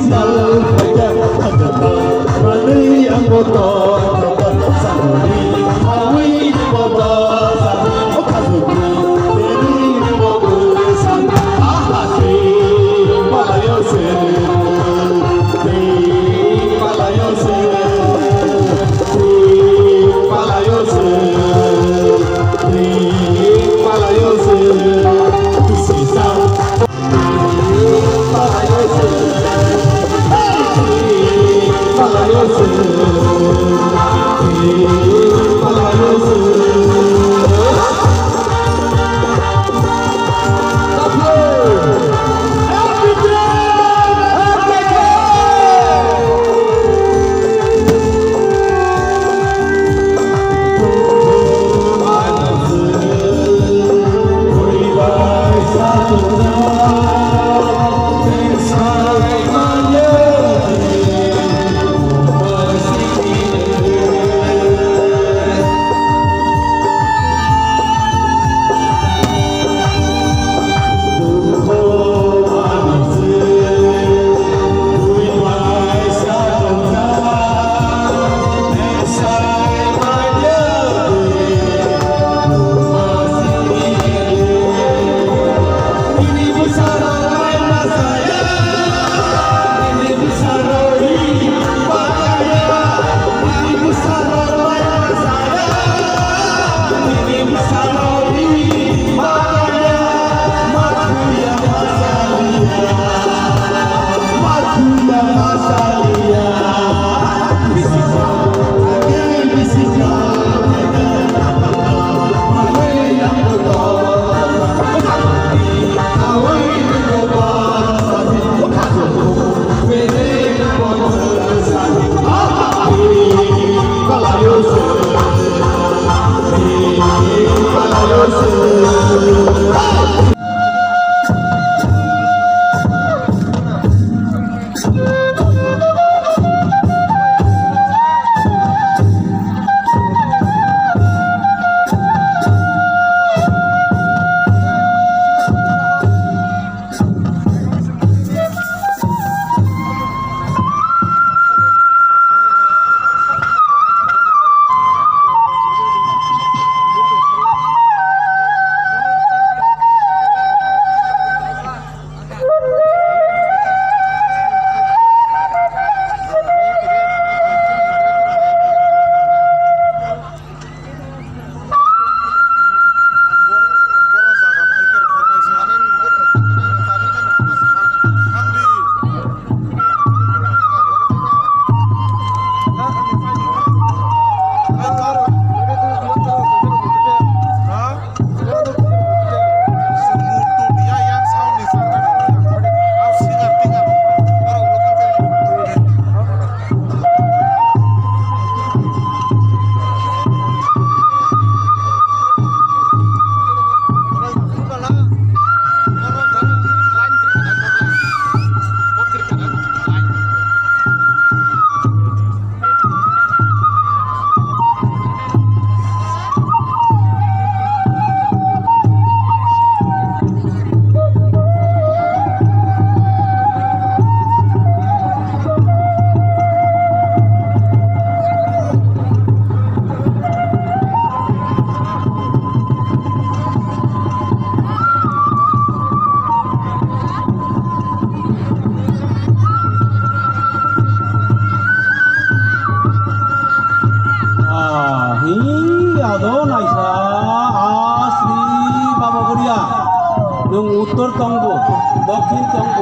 তঙ্গ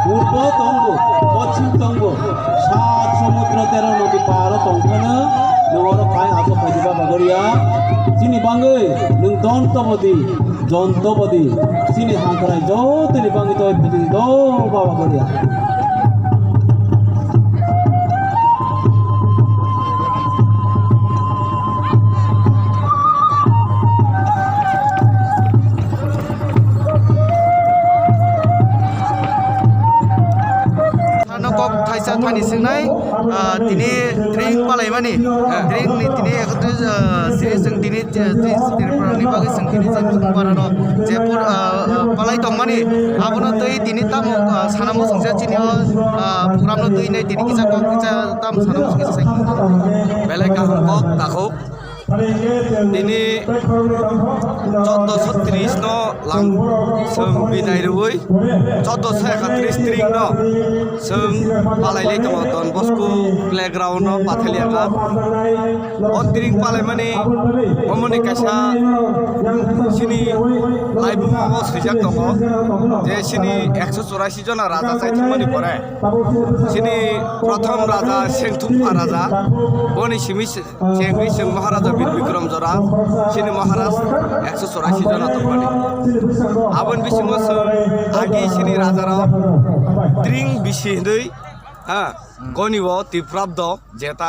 পূর্ব তঙ্গ পশ্চিম তঙ্গ সাত সমুদ্র 13 নদী পার তঙ্গनो नोंरो phi आसो फाइदिबा बागरिया सिनि बांगै नों दन्तबदि जन्तबदि सिनि हांखराय जतनि बांगै तो बिदि दो Bagaria kok thaisa thani singnai tini drink palai mani drink ni tini ekotri siri sing tini prani bagi sing tini sing parano jepur palai tong mani abono tei tini tamu sanamo sangsa chini program no tei nei tini kisa kok kisa tam sanamo kisa sai belai ka kok takok ini 1430 no lang sung binai ruoi 1431 string no sung palai le tamo Don Bosco playground no pathelia ka on string palai mani omoni kaisa sini live mo sujak tongo je sini 184 jona raja saithik mani pore sini prothom raja Sengthumpa raja boni simi chengri sing maharaja Vikram Jora sini Maharaj 184 jona tongmani abon bisingo agi sini raja ra drink bisi hindui ha gonibo tiprabdo jeta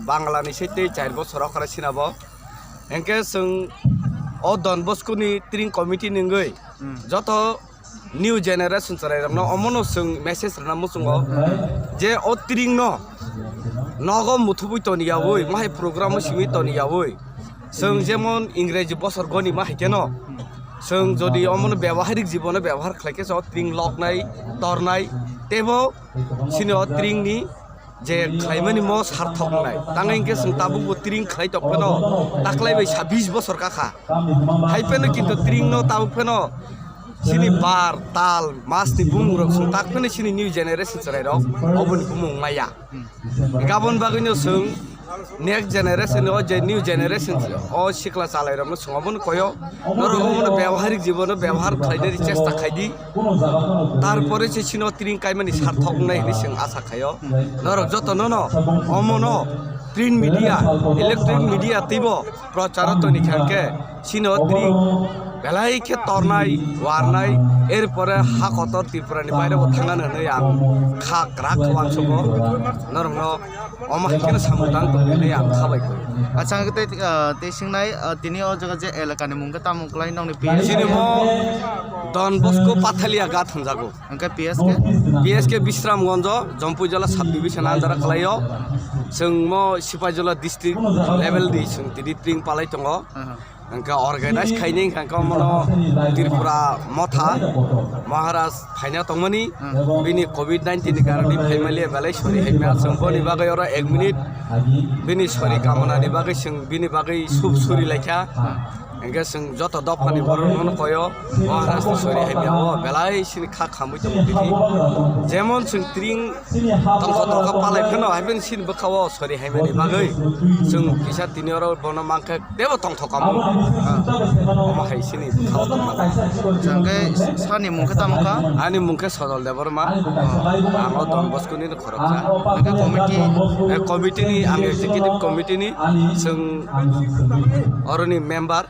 bangla ni sete 4 bochor khara sinabo enke sung o Don Bosco ni drink committee ningoi joto new generation charai ramno omono sung message rana musungo je o drink no নগম মুথুবুই তনিয়াবই মাহে programme Simi তনিয়াবই जों যেমন ইংরেজি বছর গনি মাহে কেন जों যদি অমন ব্যবহারিক জীবনে ব্যবহার খাইকে সব ট্রিং লকনাই তরনাই তেবো সিনি ট্রিংনি যে খাইমানি ম সার্থক নাই তাঙ্গাইকে जों তাবুবো ট্রিং খাই তকপেন তাকলাইবাই 26 বছর কাকা হাইপেন কিন্তু ট্রিং ন তাবুফেন sini bar tal mas ni bumung rok sung tak pene sini new generation cerai rok obon bumung maya gabon bagino sung next generation o je new generation o sikla salai rok sung obon koyo noro obon ব্যবহারিক জীবনে ব্যবহার খাইদের চেষ্টা খাইদি তারপরে সে সিনো ত্রিং কাইমানি সার্থক নাই নি sing আশা খায় নরক যত নন অমনো প্রিন্ট মিডিয়া ইলেকট্রনিক মিডিয়া তিবো প্রচারত নিখানকে সিনো ত্রিং belai ke tornai warnai erpore hakotor Tripurani baire bo thangana nei ang kha krak wan sobo norno oma hikena samudan to nei ang khabai ko acha te singnai tini o jaga je elaka ni mungka tamuklai nong ni sini mo Don Bosco Pathalia ga thangjago angka PSK Bisramganj Jampui jala sub division andara khlaio जों mo Sipaijola district level di जों tini tring palai tongo angka organize khaini angka mono Tripura motha Maharaj phaina tongmani bini COVID-19 ni karani phaimali belai sori haimya songponi bagai ora 1 minute bini sori kamana ni bagai sing bini bagai sub suri laikha angka जों joto dopani boron koyo Maharaj sori haimya o belai sini kha khamui to bithi jemon जों tring tongko tongka palai pheno haibin sin bkhawo sori haimani bagai जों kisa tinioro bono mangka debo tongtho kamu oma hai sini bkhawo tongka jangke sani mungka tamka ani mungke sodol deborma amo Don Bosco ni khoroksa committee ni ami executive committee ni जों oroni member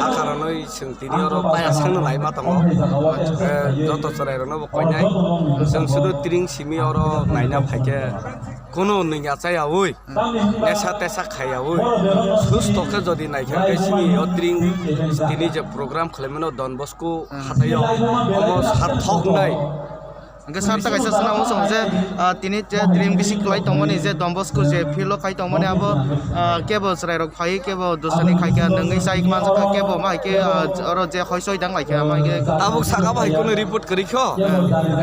akaronoi जों tinioro paya sangna lai matango joto sarai rono koinai जों sudu tring simi oro naina phaike কোনো নিয়া চাইয়া ওই নেশা তেসা খাইয়া ওই সুস্থ কে যদি নাইখাকে সিনি অদ্রিং তিনি যে প্রোগ্রাম খালামেনো Don Bosco হাতাইও অমো সার্থক নাই angka sarta kaisa sanamo song je tini je dream bisi klai tongmani je Don Bosco je philo khai tongmani abo kebo srai rok phai kebo dosani khai ka nangai sai ma jaka kebo mai ke oro je khoisoi dang lai ke mai ke tabuk saka bai kono report kari kho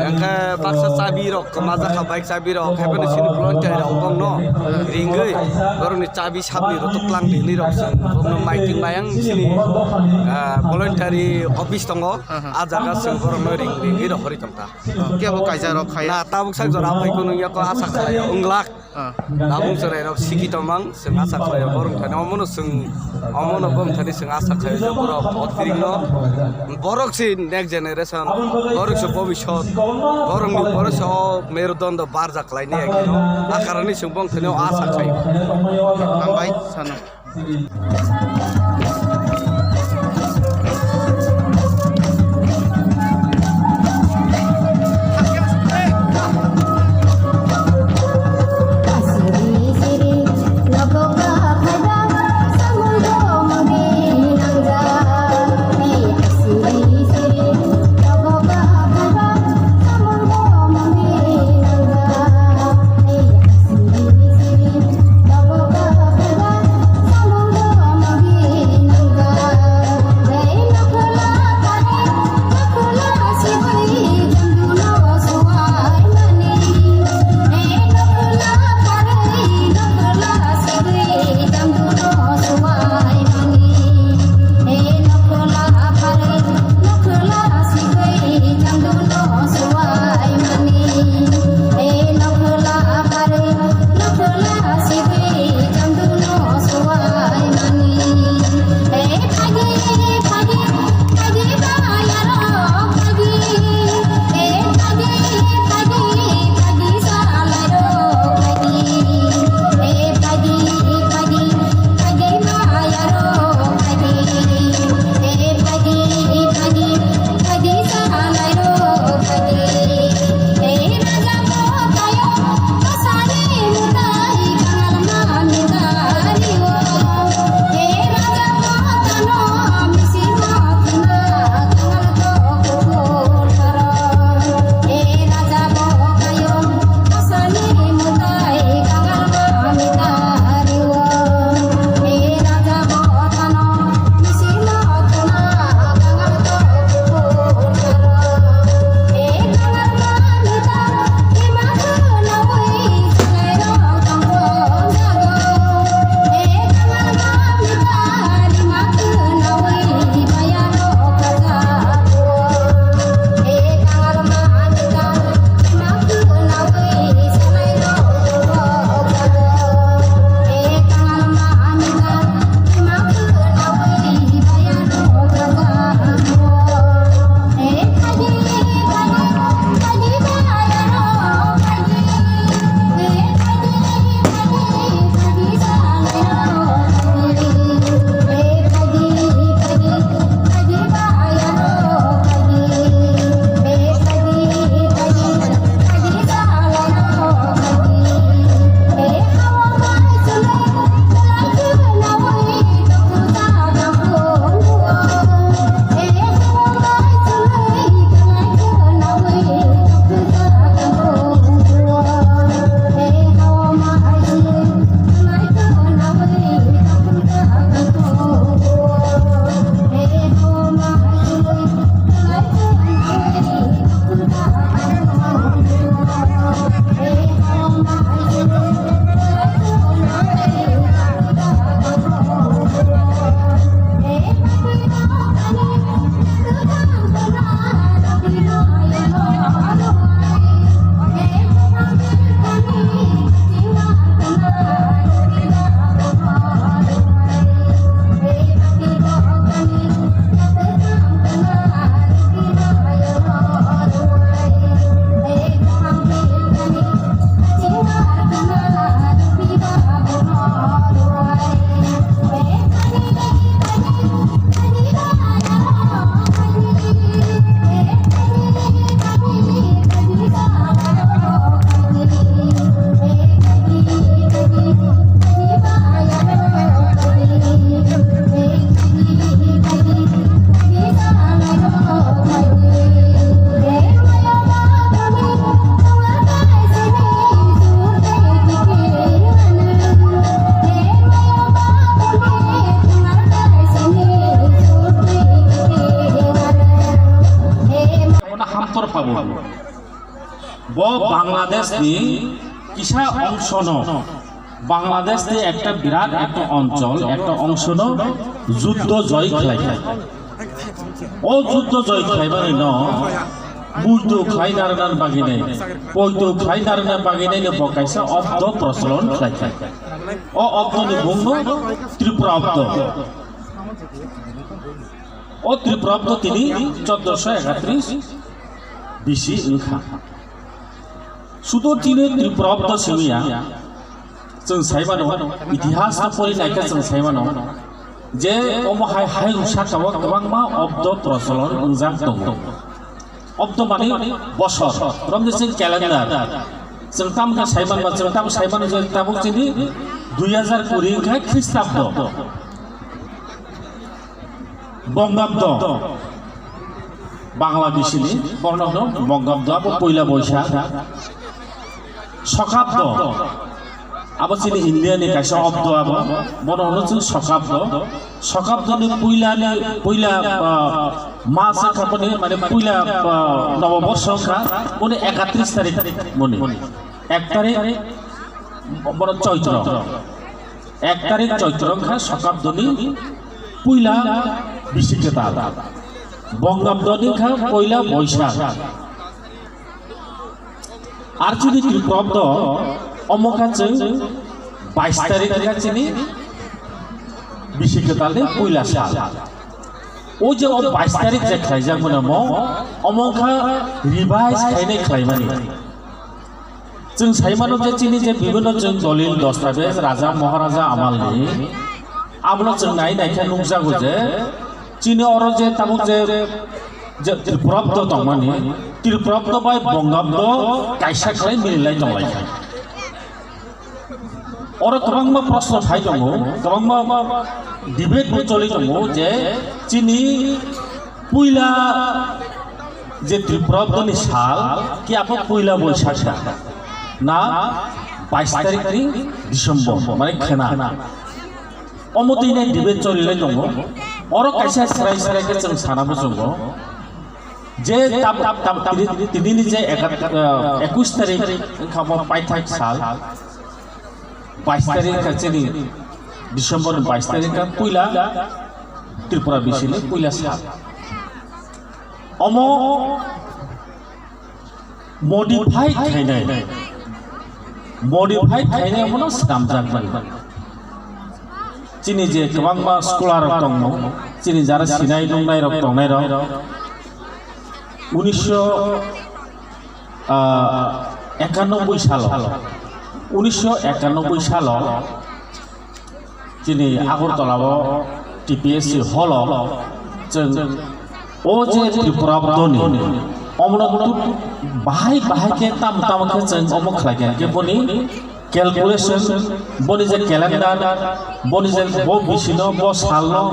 angka baksa chabi rok ma jaka bike chabi rok khaibani sin volunteer rok bongno ringai boroni chabi sabni rok toklang dini rok bongno miking bayang sini voluntary office tongo a jaga sing borno ringai rok hori tongta kebo kaisa rok khai na tabuk sak jora bai kono ya ko asa khalai unglak nabung serai rok sikit omang seng asa kaya borong thani omono bom thani seng asa kaya borok otring no borok si next generation borok si bobishot borong ni borok si merudondo barja klai ni agino akarani seng bom thani asa kaya ambai sana বাংলাদেশনি কিসা অংশ ন বাংলাদেশ একটা বিরাট একটা অঞ্চল একটা অংশ ন যুদ্ধ জয় খেলাই ও যুদ্ধ জয় খেলাইবার ন buido khlai naran bagine poido khlai naran bagine ne bokaisa obdo prosolon khlai o obdo ni bungno Tripura obdo o Tripura obdo tini 1431 BC ingkha sudo tini Tripura obdo simiya जों साइबानो इतिहास परि नायखा जों साइबानो जे अम हाय हाय उसाकाव गोबां मा अब्द प्रचलन उजाक दं अब्द माने बसर रमदेसिं क्यालेन्डार जों तामका साइबान बा जों ताम साइबानो जों ताबुक जिनि 2020 का ख्रिस्टाब्द बंगाब्द बांलादेशनि बर्णन बंगाब्द पयला बैसाग सखाब्द अब चिनि इन्डियानि काइसा अब्द अब बर'नो जों सखाब्दनि पहिला मास खापनि माने पहिला नवबर्ष खा मने 31 तारिख मने 1 तारिख बर चैत्र 1 तारिख चैत्र खा सखाब्दनि पहिला बिसिकता बंगाब्दनि खा पहिला बैसाग आर जुदि त्रिप्रब्द अमकाचों 22 तारिख गाचिनि बिसिकताले पहिला साल ओ जे 22 तारिख जे खाइजा मोनमो अमका रिवाइज खाइने खाइमानि जों साइमानो जे चिनि जे विभिन्न जों दलिल दस्तावेज राजा महाराजा आमालनि आबलो जों नायखा नुजागो जे चिनि अर जे ताबु जे त्रिप्रब्द दंमानि त्रिप्रब्द बाय बंगाब्द काइसा खाइ मिलाय दंलाय और गोबां प्रश्न थाइ दङ गोबां डिबेट चलि दङ जे चिनि पहिला जे त्रिप्रब्दनि साल कि आप पहिला बैसाग ना 22 तारिख डिसेम्बर माने खेना अमतिने डिबेट चलिले दङ और काइसा सराय के जों सानाबो दङ जे तिनि जे 21 तारिख खाबो पाइथाक साल 22 तारिख का चली दिसंबर 22 तारिख का पहिला त्रिपुरा बिसिले पहिला साल अमो मडिफाइड खाइनाय मनो स्टाम जागबाय चिनि जे गोबां मा स्कलार दङ चिनि जारा सिनाय दंनाय रक 1991 साल 1991 साल जिनि आगरतलाव टीपीएससी हल जों ओ जे त्रिपुराब्दनि अमनगुरु बाहाय के ताम के जों अमक खालाय के बनि कैलकुलेशन बनि जे कैलेंडार बनि जे ब बिसिनो ब सालनो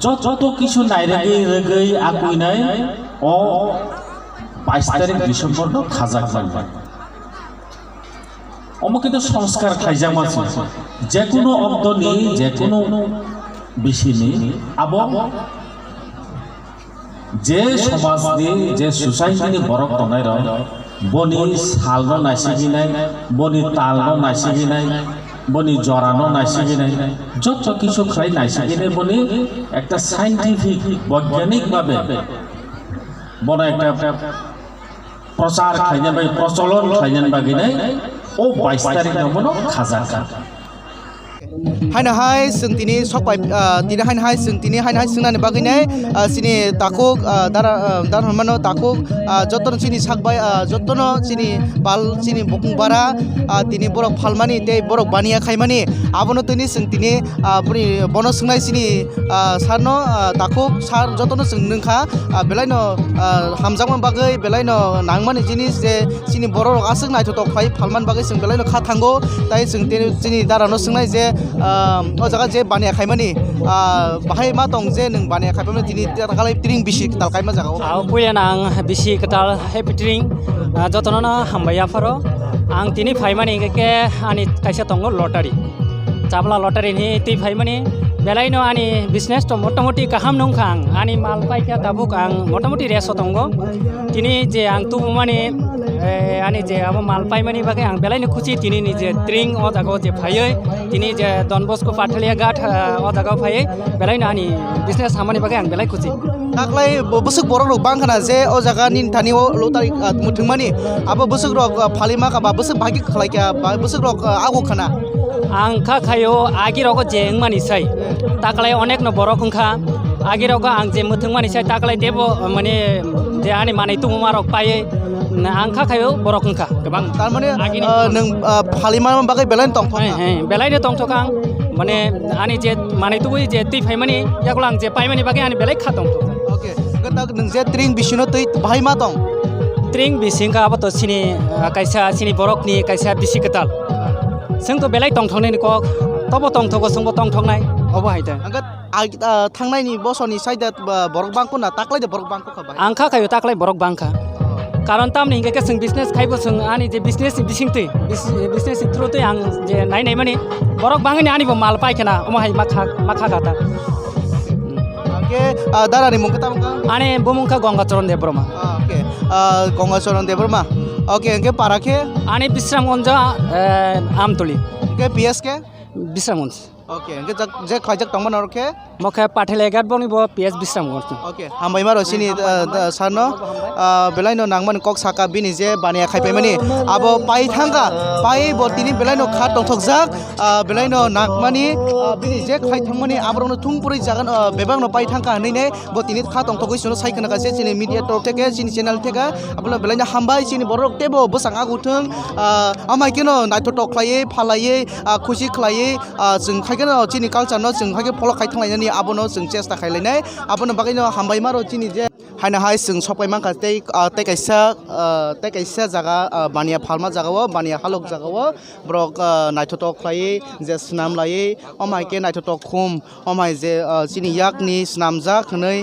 जत किछु नायरेगै आकुइनाय ओ 22 तारिख डिसेम्बर न खाजाक बाय अमुक संस्कार खाइजामासी जेकुनो अब्दनि जेकुनो बिसिनि आबो जे समाजनि जे सोसाइटिनि बरक दंनाय र बनि सालनो नासिगिनाय बनि तालनो नासिगिनाय बनि जरानो नासिगिनाय जत किछु खाइ नासिगिनाय बनि एकटा साइंटिफिक वैज्ञानिक भाबे बना एकटा प्रचार खाइने बाय प्रचलन खाइने बागिनाय ओ 22 तारिख नमनो खाजाका हाइन हाय जोंतिनि सकबाय तिनि हाइन हाय जोंतिनि हाइन हाय जोंनानि बागैनाय सिनि ताकु दार हमानो ताकु जतन सिनि सकबाय जतन सिनि पाल सिनि बुकुंबारा तिनि बरक फालमानि ते बरक बानिया खायमानि आबनो तिनि जोंतिनि पुरि बनो सोंनाय सिनि सारनो ताकु सार जतन जोंनोखा बेलायनो हामजागमान बागै बेलायनो नांमानि जिनिस जे सिनि बर' आसों नायथ'थ खाय फालमान बागै जों बेलायनो खा थांगो ताय जों तिनि दारानो सोंनाय जे ओ जगह जे बानिया खायमानि बाहाय मा दं जे नों बानिया खायमानि तिनि ताकालाय ट्रिं बिसि कताल खायमा जागाव पुयाना आं बिसि कताल हेपि ट्रिं जतनना हामबाया फारो आं तिनि फायमानि के आनि काइसा दङ लटारि चाबला लटारिनि ति फायमानि बेलायनो आनि बिजनेस तो मोटामोटी गाहाम नंखा आं आनि माल पाइका दाबुक आं मोटामोटी रेस दङ तिनि जे आं तु माने ani je abo mal paimani bagai ang belai ni khusi tini ni je tring o jago je phaioi tini je Don Bosco Pathalia Ghat o jago phaioi belai ni ani business hamani bagai ang belai khusi taklai busuk borok rok bang khana je o jaga nin thani o lotari muthungmani abo busuk rok phalima ka ba busuk bagi khlai ka busuk rok agu khana ang kha khayo agi rogo jeng mani sai taklai onek no borok khangkha agi rogo ang je muthungmani sai taklai debo mane je ani manai tungma rok paye ang kha khayo borok khangkha gobang tar mane nang phalima bagai belai tong thong belai ni tong thokang mane ani je manai tugui je tui phaimani yakulang je paimani bagai ani belai kha tong thok okay gata nang je tring bisino tui bhai ma tong tring bisingka abo to sini kaisa sini borok ni kaisa bisiketal जों तो बेलाय तंग थंनायनि कक तबो तंग थगो जोंबो तंग थंनाय अबो हायदों आंगा थांनायनि बसनि साइडा बरक बांको ना ताकलाय बरक बांको खाबाय आंखा खायो ताकलाय बरक बांखा कारण तामनि हिंगे जों बिजनेस खायबो जों आनि जे बिजनेस बिसिंतै बिजनेस थ्रुतै आं जे नायनाय माने बरक बांगनि आनिबो माल पायखेना अमाहाय माखा गाता ओके दारानि मुंखा तामका आनि बुमुंखा गंगाचरण देब्रमा ओके गंगाचरण देब्रमा ओके इनके पाराखे आनि विश्रामगंज आमतली इनके पीएस के विश्रामगंज ओके इनके जे खायजक तंगमन रखे मखे पाठेले गाट बनि बो पीएस विश्रामगंज ओके हामबाय मारो सिनि सारनो बेलायनो नांगमन कक साका बिनि जे बानिया खायपायमानि आबो पाइ थांगा पाइ बतिनि बेलायनो खा तंथकजाक बेलायनो नागमानि बिनि जे खाय थांमानि आब्रनो थुंपुरै जागोन बेबांनो पाइ थांगा हनैने बतिनि खा तंथकै सुनो साइखना कासे सिनि मीडिया टप थेके सिनि चैनल थेके आबलो बेलायनो हामबाय सिनि बरक टेबो बसां आगुथों अमाइकेनो नायथ टक्लायै फालायै खुसि खलायै जों खायगोन सिनि कालचारनो जों खायगे फलो खाय थांलायनायनि आबनो जों चेष्टा खायलायनाय आबनो बागैनो हामबाय मारो सिनि जे हायना हाय जों सपाय मांका तै कायसा जागा बानिया फालमा जागाव बानिया हालक जागाव ब्रक नायथ टक्लायै जे स्नाम लायै अमाइके नायथ टक खुम अमाइ जे सिनि याकनि स्नाम जाक नै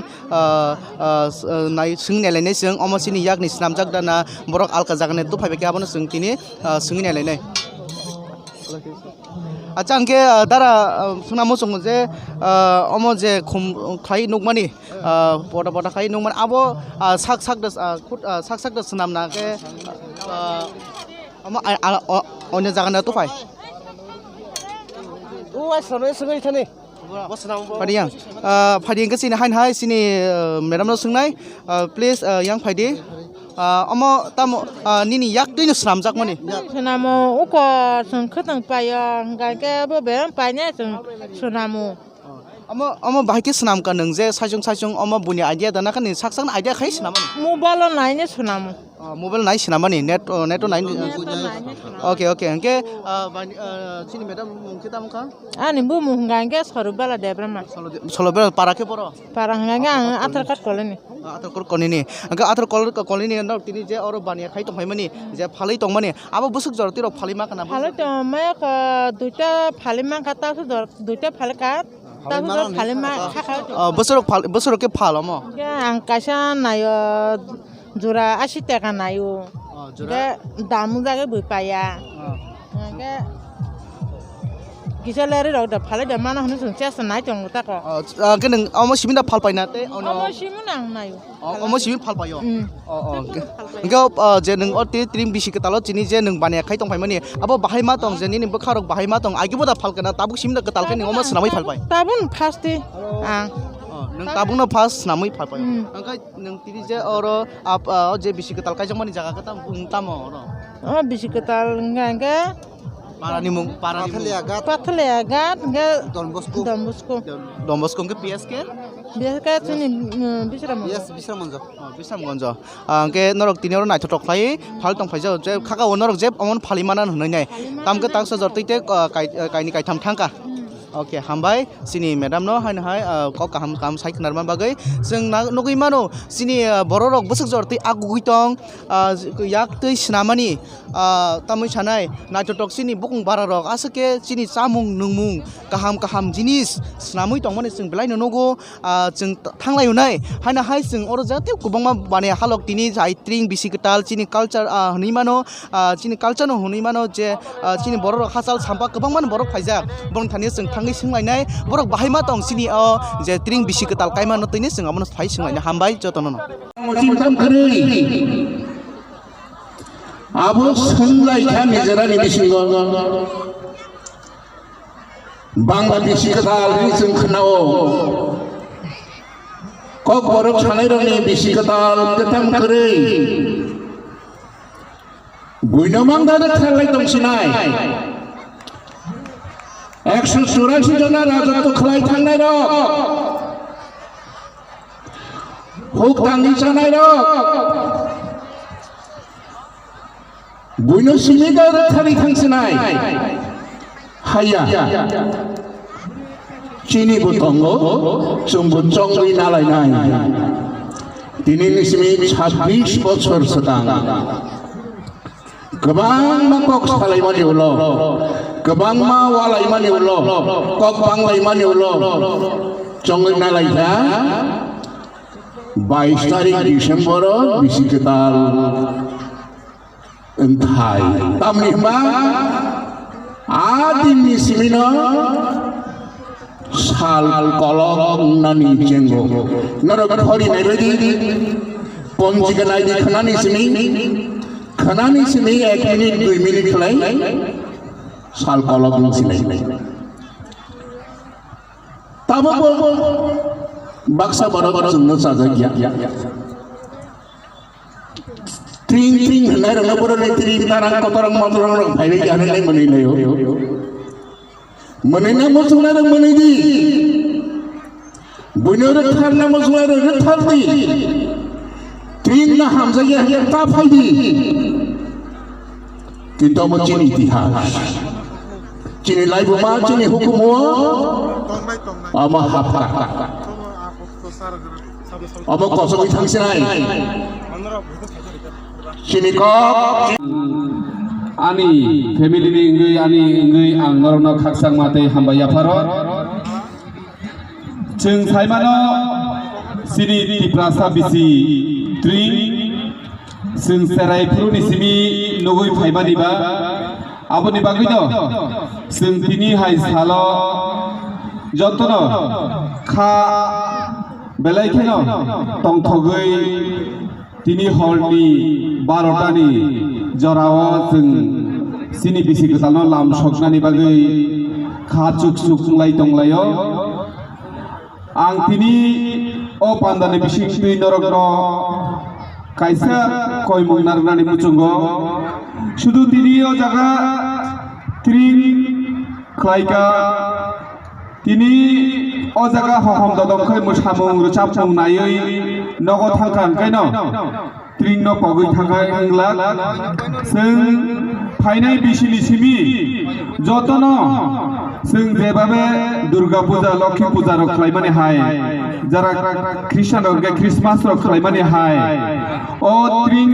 नाय सोंनायलायनाय जों अमा सिनि याकनि स्नाम जाक दाना ब्रक आलका जागाने तो फायबाय आबनो जों तिनि सोंनायलायनाय अच्छा आंके दारा सुनामो संग जे अमो जे खुम खाइ नुकमानि पटा खाइ नुकमानि आबो साक साक दस सुनाम ना के अमो अन्य जागाना तो फाय ओ आसनो सङै थाने फादियां फादियां के सिनि हाइन हाय सिनि मेडम नो सोंनाय प्लिज यां फायदि अमो तामो निनि याक दैनो स्नामजाक माने स्नामो उको जों खतं पायो गायके बबे पायने जों स्नामो अमो बाहायके स्नाम का नों जे साइजों अमो बुनि आइडिया दाना का नि साकसां आइडिया खाय स्नाम मबाइल नायने स्नामो मोबाइल नाय स्नाम नि नेट नाय ओके ओके अंके सिनि मेडम मुंखे तामका आनि बु मुंगांगे सरुबाला देब्रमा सलबे पाराके परो पारांगांगे आं आधार कार्ड कलेनि आधार कार्ड कलेनि अंके आधार कार्ड कलेनि न तिनि जे और बानिया खाय तंफायमानि जे फालै तंमानि आबो बुसुक जरति र फालिमा kana फालै त मायक दुइटा फालिमा काता दुइटा फालका बोसोर के फालम आं कायसा नायो जरा 80 टाका नायो दामु जागे बुपाया गिसालारि रग फाले द माना हनु जों चेस नाय जं ताको के नों अमो सिमिना फाल पाइनाते अमो सिमिन आं नायो अमो सिमिन फाल पायो गो जे नों अति त्रिम बिसि कतालो चिनि जे नों बानाया खाय तंफायमानि आबो बाहाय मा तंग जेनि नों बखारक बाहाय मा तंग आगिबो दा फाल कना ताबुक सिमिना कताल के नों अमो सनामै फाल पाय ताबुन फास्टि आं नों ताबुनो फास्ट नामै फाल पाय अंका नों तिनि जे और आप जे बिसि कताल काय जंमानि जागा कता बुं तामो बिसि कताल गांगे पारानि मुं पाथलिया गाट Don Bosco के पीएस के चिनि बिश्रामगंज के नरक तिनियाव नायथ टक्लायै फाल तंफायजा जे खाका नरक जे अमन फालिमाना होननाय तामके तांस जरतैते कायनि कायथाम थांका ओके हामबाय सिनि मेडम नो हाइन हाय क काम साइ खनारमान बागै जों नगै मानो सिनि बर रक बसक जरतै आगुगैतं याक तै स्नामानि तामै सानाय नायथटक सिनि बुकुं बारा रक आसके सिनि चामुं नोंमुं गाहाम जिनिस स्नामै तंमाने जों बेलायनो नगो जों थांलायनाय हाइन हाय जों अर जाते गोबांमा बाने हालक तिनि जाय ट्रिं बिसि कताल सिनि कालचार हनै मानो सिनि कालचार नो हनै मानो जे सिनि बर रक हासाल सामपा गोबांमान बर फायजा बन थानि जों थाङै सोंलायनाय बरक बाहायमा दं सिनि जे ट्रिं बिसि कताल कायमा नतैने जों आमनो फाय सोंलायनो हामबाय जतन abo sunlai kha nijera ni bisingo Bangladeshi katal ni sung khnao kok borok sanai roni bisi katal tetam kare buinamang dada thalai tongsinai 184 জনের রাজত্ব খেলাই থাঙ্গাই রক হুক থাঙ্গি জানাই রক বুইনো সিমিদার থারি থাংসিনাই হাইয়া চিনি বুতঙ্গ চুম্বু চঙ্গি নালাইনাই তিনি নিসিমি 26 বছর সতাং गोबां मा कक सालायमानि उल गोबां मा वालायमानि उल कक बांलायमानि उल चंगै नालायथा 22 तारिख डिसेम्बर बिसिकेताल एंथाय तामनि मा आदिनि सिमिनो साल कलक नानि जेंगो नरक हरिनाय बायदि पन्जिका नायदि खानानि सिमि खानानि सिमि 1 मिनिट 2 मिनिट खलाय साल कलक नसिनाय ताबो बाक्सा बरबर जोंनो साजागिया ट्रिं ट्रिं होननाय रंग बरने ट्रिं तारां कतरं मतरं रं फाइले जानाय मोनैनायो मोनैना मोसुना रं मोनैदि बुइनोर थारना मोसुना रं थारदि ट्रिं ना हामजागिया ता फाइदि किन्तु मोचिनि इतिहास चिनि लाइबुमा चिनि हुकुमो आमा हाफा आमा कसबै थांसिनाय चिनि कक आनी फैमिली नि इंगै आनी इंगै आं नरनो खाकसां माते हामबाय आफारो जों साइमानो सिनि तिप्रासा बिसि ट्रिं जों सेरायफुरनि सिमि नगै फाइबानिबा आबनि बागैनो जों तिनि हाय सालो जतन खा बेलायखेनो तंथगै तिनि हरनि 12टानि जराव जों सिनि बिसि गोदानो लाम सकनानि बागै खा चुक सुखलाय दंलायो आं तिनि ओ पान्दानि बिसि दुइ नरकनो कायसा कय मुंनारनानि मुचुंगो शुधु तिनि ओ जागा ट्रिं खलायका तिनि ओ जागा हहम ददंखै मोसामुं रोचाबमुं नायै नगो थांखां कायनो ट्रिं न पगै थांखाय इंला जों फाइनाय बिसिनि सिमि जतन जों जेबाबे दुर्गा पूजा लक्ष्मी पूजा रख खालायमानि हाय जारा ख्रिस्टान रख क्रिसमास रख खालायमानि हाय ओ ट्रिं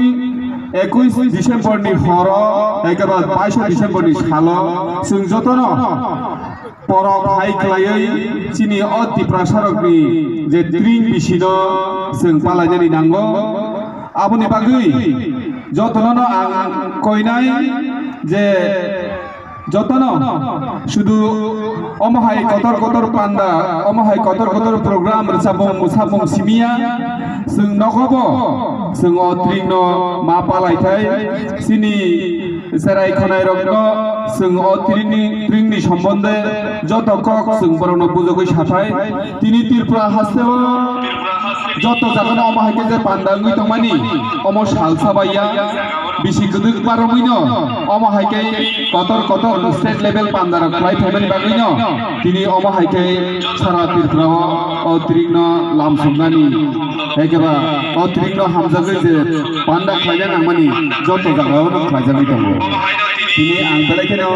21 डिसेम्बरनि हर एकेबार 22 डिसेम्बरनि साल जों जतन परब हाय खालायै चिनि अ तिप्रासारकनि जे ट्रिं बिसिनो जों पालायनानै नांगौ आबनि बागै जतन आं कयनाय जे जतन शुधु अमहाय कतर कतर पान्दा अमहाय कतर कतर प्रोग्राम रसाबं मुसाबं सिमिया जों नगबो जों ट्रिं मा पालायथाय सिनि सेराय खनाय रंनो जों ट्रिंनि सम्बन्धे जत कक जों बरनो बुजगै साथाय तिनि तिरप्रा हासेव जत जागोन अमहायके जे पान्दाङै दंमानि अम सालसाबाया बिसि गदुक बारमैनो अमहायके कतर कतर स्टेट लेवल पान्दार खलाय थाइमानि बागैनो तिनि अमहायके सारा तिरप्रा ओ ट्रिं लाम सुमनानि एकेबा ओ ट्रिं हामजागै जे पान्दा खलायना नांमानि जत जागायावनो खलायजागै दङ तिनि आं बेलायखेनो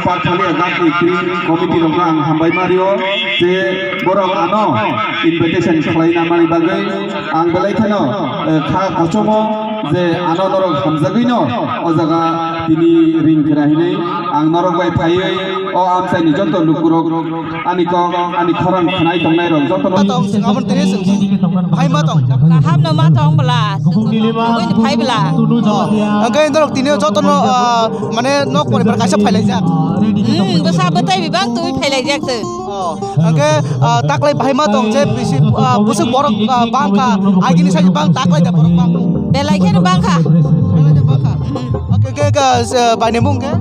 पाठशाला गामि ट्रिं कमिटि रंनो आं हामबाय मारियो जे बरं आनो इनविटेशन खलायनामानि बागै आं बेलायखेनो खा गचमो जे आनो नरक हामजागैनो ओ जागा तिनि रिं खेराहिनै आं नरक बाय फायै ओ आमसायनि जत लुकुरक आनि खरं खनाय दंनाय रं जत गाबोन तेरे भाई मा दं हामनो मा दं बला बयनि फाइबला ओंखाय नरक तिनि जतन माने नक परिबार कायसा फायलाय जा बसा बताय बिबां तुइ फाइलाय जाखसो ओंखाय ताकलाय भाई मा दं जे बिसि बुसु बरक बांका आगिनि साइ बां ताकलाय दा बरक बां बेलायखेन बांखा okay বাইনে বুংকে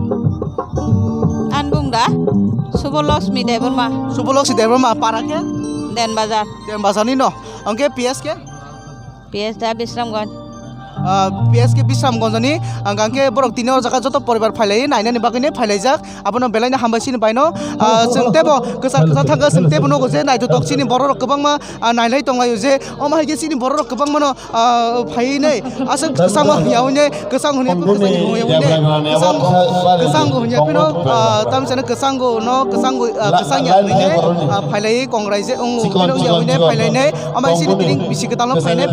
An bung dah. Suboloxmi Deborma. Suboloxmi Deborma parake? Den Bazar. Den Bazar ni no. Angke PS ke? PS dah Bisramganj. PS ke Bisramganj ni angke borok tini or jaga joto poribar phailai naina ni bagine phailai jak abono belaina hambaisini baino sengtebo kesar thanga sengtebo no je naitu toksini borok kobangma nailai tonglai je oma hige sini borok kobangma phai nei asang kesang yaune kesang hune kesang hune pino tam sana kesang no kesang ya ne phailai kongrai je pino yaune phailai nei oma sini tiring bisi ketalo phailai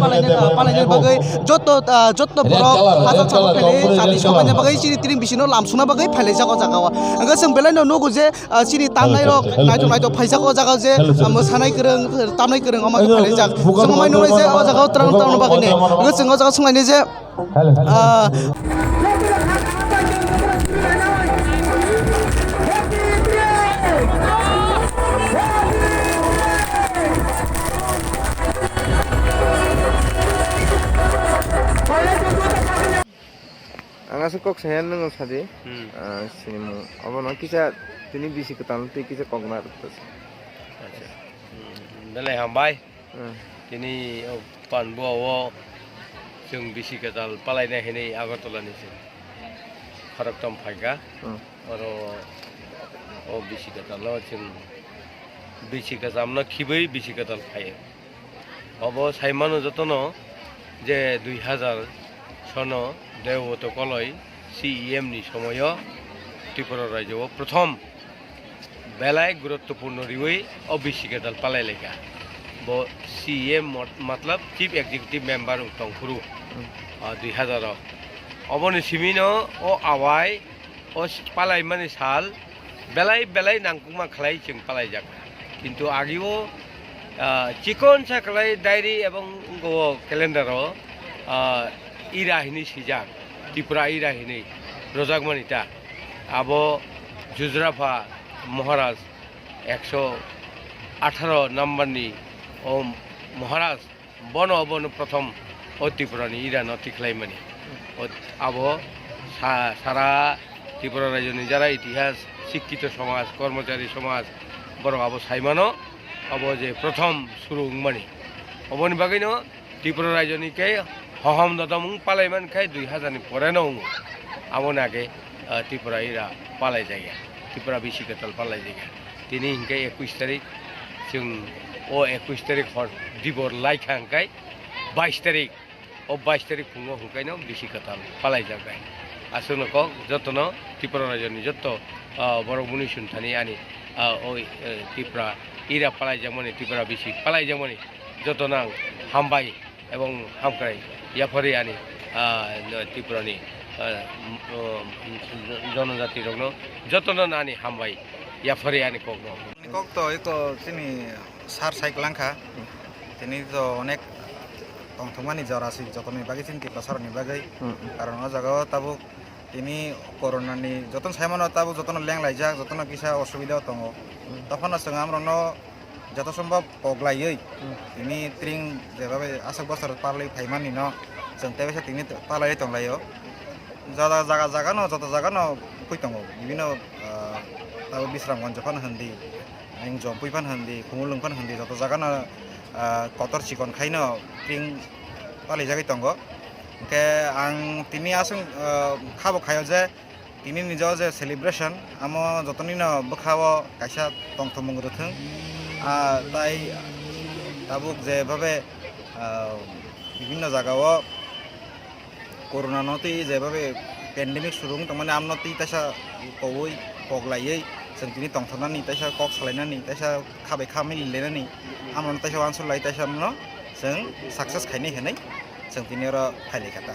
palai bagai joto borok hajar chalo phailai sati somanya bagai sini tiring bisi no lamsuna bagai phailai jago jagawa anga seng belaino no je sini tamnai rok naito phaisa ko jaga je mosanai kereng tamnai kereng oma phailai jak somai no je o jaga terang bagai ne anga seng o jaga sungai ne je Angas kok saya nunggu tadi, sini mau apa nak kita ini bisi ketan tu kita kok nak terus. Dalai hambai, ini pan buawo, jeng bisi ketal palai ni ini agar tolan ini, karak tom faga, oro bisi ketal lo jeng bisi ketam nak kibai bisi ketal faya. Abo saya manu jotono, je 2000 sono দেওবত কলয় CEM নি সময় ত্রিপুরা রাজ্য প্রথম বেলায় গুরুত্বপূর্ণ রিওই অবিশিকেতাল পালাই লেখা ব CEM মতলব চিফ এক্সিকিউটিভ মেম্বার টংফুরু 2000 অবনি সিমিন ও আওয়াই ও পালাই মানে সাল বেলাই নাংকুমা খালাই जों পালাই যাক কিন্তু আগেও চিকন সাকলাই ডায়েরি এবং ক্যালেন্ডারও Irahini sijak, Tripura irahini, Rojak manita, abo Juzrafa Maharaj, 118 number ni, Maharaj, bono prothom, Tripura ni ira no tiklai mani, abo Sara Tripura rajoni jara itihas, Sikkito samaj, Kormachari samaj, boro abo saimano, abo je prothom surung mani, abo ni bagino Tripura rajoni ke হহম দদমুং পালাইমান খাই 2000 ni poreno amon age Tripura ira palai jaya Tripura bisi ketal palai jaya tini hingkai 21 tarik जों o 21 tarik hor dibor laikhang kai 22 tarik o 22 tarik fungo hungkaino bisi ketal palai jagai asuno ko jotono Tripura rajoni jotto borok muni sunthani ani o Tripura ira palai jamoni Tripura bisi palai jamoni jotonang hambai এবং হামকাই ইয়াফারি আনি ত্রিপুরানি জনজাতি রগ্ন যতন আনি হামবাই ইয়াফারি আনি কগ্ন cock তো eko sini sar saiklanka tini to onek tongthomani jorasi jotoni bagi sini pasaroni bagai karon o jaga tabu tini corona ni joton saimano tabu joton lenglai jak joton kisa osubida tongo তখন जों আমরনো যত সম্ভব পগলাইयै তিনি ত্রিং যেভাবে আসাক বছর পারলাই ফাইমানি ন जों তেবেসে তিনি পালাই তংলাইও জায়গা ন যত জায়গা ন ফৈতঙ্গ বিভিন্ন তাও বিশ্রামগঞ্জ ফান হন্দি নিং জম্পুই ফান হন্দি খুমুলুং ফান হন্দি যত জায়গা ন কতর চিকন খাইন ত্রিং পালাই জায়গায় তঙ্গ ওকে আং তিনি আসুন খাবো খাইও যে তিনি নিজেও যে সেলিব্রেশন আম যতনি ন বখাও কাইসা তংথমুং রথং তাই তাবুক যেভাবে বিভিন্ন জায়গাও করোনা নতি যেভাবে পেন্ডেমিক শুরু তারমানে আমনতি তাইসা কই পগলাইयै जों তিনি তংথনানি তাইসা কক সালাইনানি তাইসা খাবাই খামি লিলেনানি আমন তাইসা আনসলাই তাইসা जों সাকসেস খাইनाय होनाय जों তিনি फाइलाय खाथा